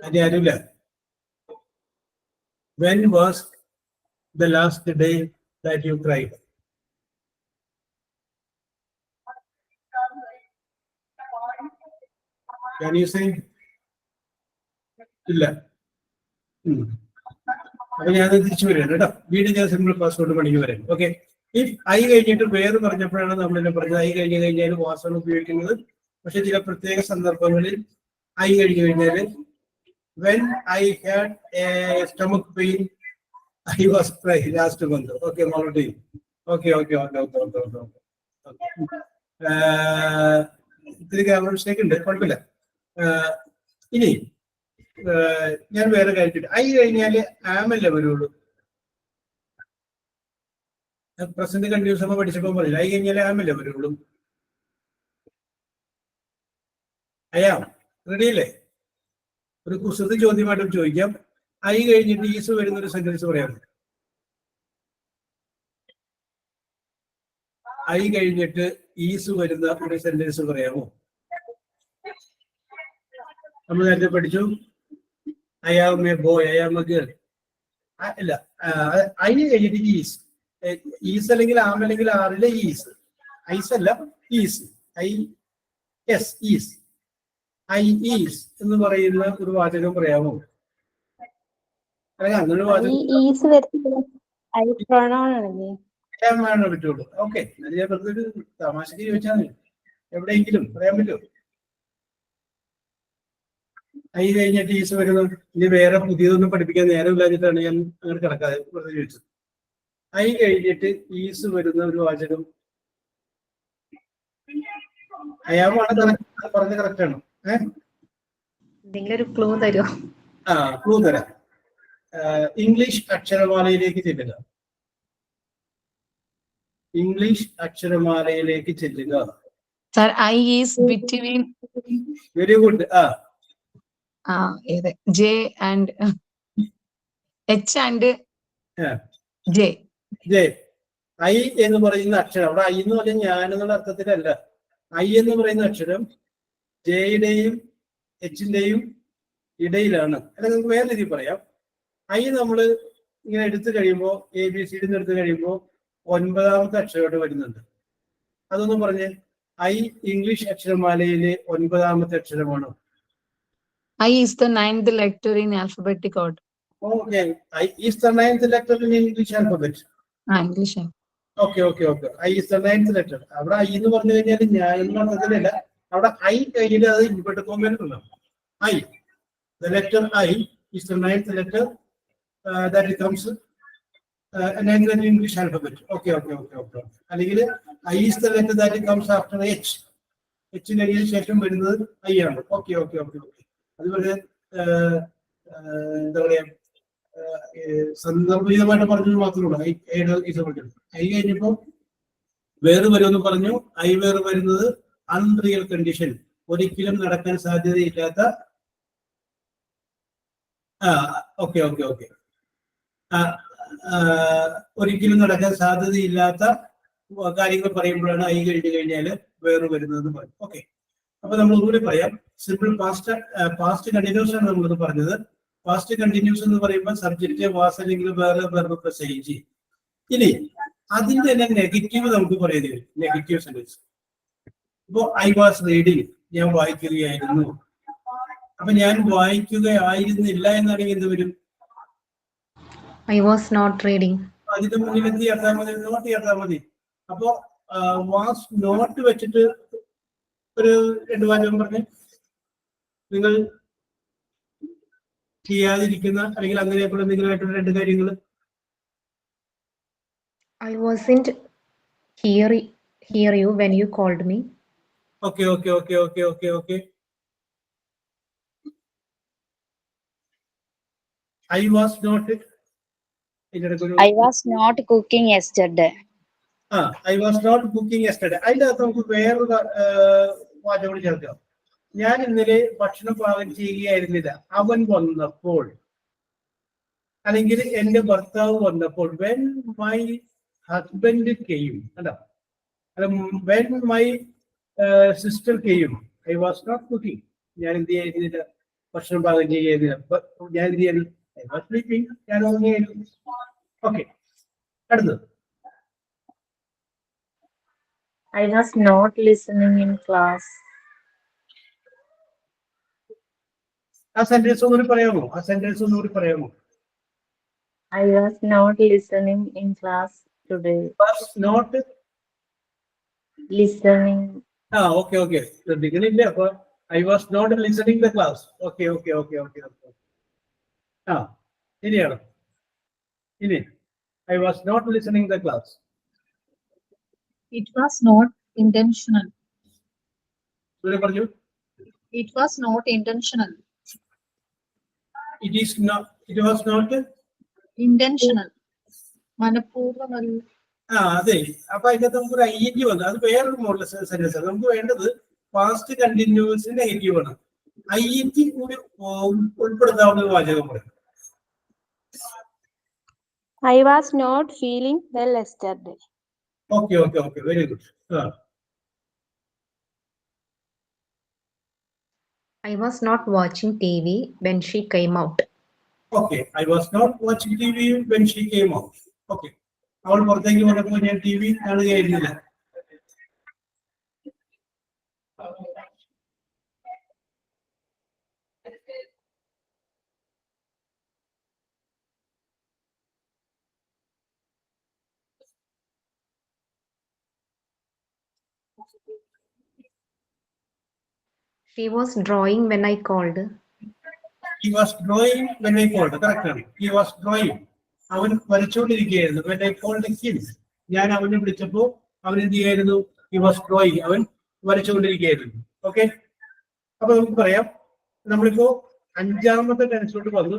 അതിന് ആരുമില്ല. When was the last day that you cried? Can you say? ഇല്ല. അപ്പൊ ഞാൻ തിരിച്ചു വരാം കേട്ടോ. വീണ്ടും ഞാൻ സിമ്പിൾ പാസ്വേഡ് പണിക്ക് വരാം. ഓക്കെ. ഇഫ് ഐ കഴിഞ്ഞിട്ട് പേര് പറഞ്ഞപ്പോഴാണ് നമ്മൾ പറഞ്ഞത് ഐ കഴിഞ്ഞ് കഴിഞ്ഞാൽ വാസാണ് ഉപയോഗിക്കുന്നത്. പക്ഷെ ചില പ്രത്യേക സന്ദർഭങ്ങളിൽ ഐ കഴിഞ്ഞു കഴിഞ്ഞാൽ when I had a stomach pain, I was crying last month. Okay, Malati. Okay. ഇത്തിരി മിസ്റ്റേക്ക് ഉണ്ട്, കുഴപ്പമില്ല. ഇനി ഞാൻ വേറെ കാര്യത്തിട്ട് ഐ കഴിഞ്ഞാല് ആമല്ലേ വരുള്ളൂ. പ്രസന്റ് കണ്ടിന്യൂസ് നമ്മൾ പഠിച്ചപ്പോ പറയില്ല ഐ കഴിഞ്ഞാല് ആമല്ലേ വരുള്ളൂ. അയ്യാ റെഡിയല്ലേ? ഒരു കുസൃതി ചോദ്യമായിട്ടും ചോദിക്കാം. ഐ കഴിഞ്ഞിട്ട് ഈസ് വരുന്ന ഒരു സെന്റൻസ് പറയാമോ? ഐ കഴിഞ്ഞിട്ട് ഈസ് വരുന്ന ഒരു സെന്റൻസ് പറയാമോ? നമ്മൾ നേരത്തെ പഠിച്ചു I am a boy, I am a girl. അല്ല, ഐ കഴിഞ്ഞിട്ട് ഈസ്. ഈസ് അല്ലെങ്കിൽ ആം അല്ലെങ്കിൽ ആറിലെ ഈസ്. ഐസ് അല്ല, is. I S is. I is എന്ന് പറയുന്ന ഒരു വാചകം പറയാമോ? അല്ലെങ്കിൽ അങ്ങനെ ഒരു വാചകം പറ്റുള്ളൂ. ഓക്കെ, ഞാൻ വെറുതെ ഒരു തമാശക്ക് ചോദിച്ചാൽ മതി. എവിടെയെങ്കിലും പറയാൻ പറ്റുമോ? ഐ കഴിഞ്ഞിട്ട് ഈസ് വരുന്നു. ഇനി വേറെ പുതിയതൊന്നും പഠിപ്പിക്കാൻ നേരമില്ലാഞ്ഞിട്ടാണ് ഞാൻ അങ്ങനെ കിടക്കാതെ വെറുതെ ചോദിച്ചത്. ഐ കഴിഞ്ഞിട്ട് ഈസ് വരുന്ന ഒരു വാചകം അയാളാണ് പറഞ്ഞ കറക്റ്റ് ആണോ? എന്തെങ്കിലും ഒരു ക്ലൂ തരുമോ? ക്ലൂ തരാം. ഇംഗ്ലീഷ് അക്ഷരമാലയിലേക്ക് ചെല്ലുക. ഇംഗ്ലീഷ് അക്ഷരമാലയിലേക്ക് ചെല്ലുക. Sir, I is between very good. ഏത് J and H and J. J. I എന്ന് പറയുന്ന അക്ഷരം, അവിടെ ഐ എന്ന് പറഞ്ഞാൽ ഞാൻ എന്നുള്ള അർത്ഥത്തിലല്ല. ഐ എന്ന് പറയുന്ന അക്ഷരം ജെയുടെയും എച്ചിന്റെയും ഇടയിലാണ്. അല്ലെങ്കിൽ നമുക്ക് വേറെ രീതിയിൽ പറയാം. ഐ നമ്മൾ ഇങ്ങനെ എടുത്തു കഴിയുമ്പോൾ ABCD എടുത്തു കഴിയുമ്പോൾ 9ാമത്തെ അക്ഷരമായിട്ട് വരുന്നുണ്ട്. അതൊന്നും പറഞ്ഞ് ഐ ഇംഗ്ലീഷ് അക്ഷരമാലയിലെ 9ാമത്തെ അക്ഷരമാണോ? I is the 9th letter in alphabetic order. Okay, I is the 9th letter in English alphabet. English. Okay. I is the 9th letter. അവിടെ ഐ എന്ന് പറഞ്ഞു കഴിഞ്ഞാൽ ഞാൻ എന്ന് പറഞ്ഞതിലല്ല, അവിടെ ഐ കഴിഞ്ഞിട്ട് അത് ഇൻവെർട്ടഡ് കോമയിൽ ഉണ്ടാവും. I, the letter I is the 9th letter that becomes in English alphabet. Okay. അല്ലെങ്കിൽ I is the letter that comes after H. H കഴിഞ്ഞതിന് ശേഷം വരുന്നത് ഐ ആണ്. Okay. അതുപോലെ എന്താ പറയാ, സന്ദർഭിതമായിട്ട് പറഞ്ഞത് മാത്രമേ ഉള്ളൂ. ഐ കഴിഞ്ഞപ്പോ വേറെ വരുമെന്ന് പറഞ്ഞു. ഐ വേറെ വരുന്നത് അൺറിയൽ കണ്ടീഷൻ, ഒരിക്കലും നടക്കാൻ സാധ്യതയില്ലാത്ത. ഓക്കെ ഒരിക്കലും നടക്കാൻ സാധ്യതയില്ലാത്ത കാര്യങ്ങൾ പറയുമ്പോഴാണ് ഐ കഴിഞ്ഞു കഴിഞ്ഞാൽ വേറെ വരുന്നത് പറയും. ഓക്കെ, അപ്പൊ നമ്മൾ ഒന്നുകൂടി പറയാം. സിമ്പിൾ പാസ്റ്റ് കണ്ടിന്യൂസ് ആണ് നമ്മളിത് പറഞ്ഞത്. പാസ്റ്റ് കണ്ടിന്യൂസ് എന്ന് പറയുമ്പോൾ സബ്ജക്റ്റ് വാസ് അല്ലെങ്കിൽ വേറെ വെർബ് പ്ലസ് ing. ഇനി അതിന്റെ തന്നെ നെഗറ്റീവ് നമുക്ക് പറയുന്നത് വരും. Negative sentence. ഇപ്പോ ഐ വാസ് റീഡിങ്, ഞാൻ വായിക്കുകയായിരുന്നു. അപ്പൊ ഞാൻ വായിക്കുകയായിരുന്നില്ല എന്നാണെങ്കിൽ എന്ത് വരും? I was not reading. അതിന്റെ മുന്നിലെത്തി ചേർത്താൽ മതി, നോട്ട് ചേർത്താൽ മതി. അപ്പോ വാസ് നോട്ട് വെച്ചിട്ട് ഒരു 2 വാചകം പറഞ്ഞ് നിങ്ങൾ ചെയ്യാതിരിക്കുന്ന അല്ലെങ്കിൽ അങ്ങനെയൊക്കെയുള്ള എന്തെങ്കിലും ആയിട്ടുള്ള 2 കാര്യങ്ങൾ. I wasn't hear you when you called me. Okay. I was not cooking yesterday. I was not cooking yesterday. അതിന്റെ അകത്ത് നമുക്ക് വേറൊരു വാചകം കൂടി ചേർക്കാം. ഞാൻ ഇന്നലെ ഭക്ഷണം പാകം ചെയ്യുകയായിരുന്നില്ല. അവൻ വന്നപ്പോൾ, അല്ലെങ്കിൽ എന്റെ ഭർത്താവ് വന്നപ്പോൾ. when my husband came, അല്ല, when my sister came, I was not cooking. ഞാൻ എന്ത് ചെയ്യായിരുന്നില്ല, ഭക്ഷണം പാകം ചെയ്യുകയായിരുന്നില്ല. ഞാൻ എന്ത് ചെയ്യാൻ, I was sleeping, ഞാൻ ഉറങ്ങിയായിരുന്നു. ഓക്കെ, അടുത്തത്. I was not listening in class. ആ സെന്റൻസ് ഒന്നുകൂടി പറയാമോ? I was not listening in class today. Was not Listening. Okay. ശ്രദ്ധിക്കണില്ല. അപ്പൊ I was not listening the class. Okay. ഇനിയാണ്. ഇനി I was not listening the class. It was not intentional. പറഞ്ഞു. It was not intentional. It was not Intentional. മനഃപൂർവ്വമല്ല. അതെ. അപ്പൊ അതിനകത്ത് നമുക്ക് ഒരു ing വന്നു. അത് വേറൊരു മോഡൽ സെന്റൻസ് ആണ്. നമുക്ക് വേണ്ടത് പാസ്റ്റ് കണ്ടിന്യൂസിന്റെ നെഗറ്റീവ് ആണ്. ഐറ്റി കൂടി ഉൾപ്പെടുത്താവുന്ന ഒരു വാചകം പറയും. I was not feeling well yesterday. Okay very good. I was not watching TV when she came out. Okay, I was not watching T V when she came out. Okay, അവൾ പുറത്തേക്ക് വന്നപ്പോൾ ഞാൻ T V കാണുകയായിരുന്നില്ല. She was drawing when I called. He was drawing when I called. Correct ആണ്. He was drawing. അവൻ വരച്ചുകൊണ്ടിരിക്കുകയായിരുന്നു. When I called him, ഞാൻ അവനെ വിളിച്ചപ്പോൾ അവൻ എന്ത് ചെയ്യായിരുന്നു? He was drawing. അവൻ വരച്ചുകൊണ്ടിരിക്കുകയായിരുന്നു. ഓക്കെ, അപ്പൊ നമുക്ക് പറയാം, നമ്മളിപ്പോ അഞ്ചാമത്തെ ടെൻസിലോട്ട് വന്നു.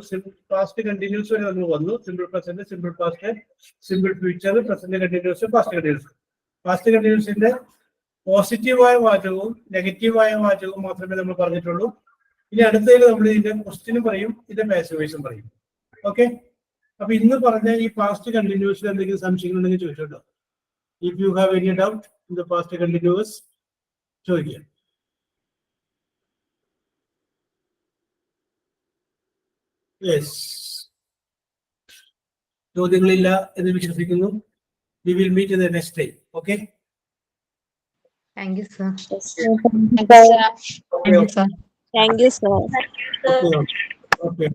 പാസ്റ്റ് കണ്ടിന്യൂസ് വരെ നമ്മൾ വന്നു. Simple present, simple past, simple future, present continuous, past continuous. Past കണ്ടിന്യൂസിന്റെ പോസിറ്റീവായ വാചകവും നെഗറ്റീവായ വാചകവും മാത്രമേ നമ്മൾ പറഞ്ഞിട്ടുള്ളൂ. ഇനി അടുത്തതിൽ നമ്മൾ ഇതിന്റെ ക്വസ്റ്റ്യനും പറയും, ഇതിന്റെ പാസീവ് വോയിസും പറയും. ഓക്കെ, അപ്പൊ ഇന്ന് പറഞ്ഞ ഈ പാസ്റ്റ് കണ്ടിന്യൂസിൽ എന്തെങ്കിലും സംശയങ്ങൾ ഉണ്ടെങ്കിൽ ചോദിച്ചോട്ടോ. If you have any doubt in the past continuous ചോദിക്കുക. യെസ്, ചോദ്യങ്ങളില്ല എന്ന് വിശ്വസിക്കുന്നു. We will meet in the next time. Okay, Thank you, sir. Thank you, sir. Thank you, sir. Okay.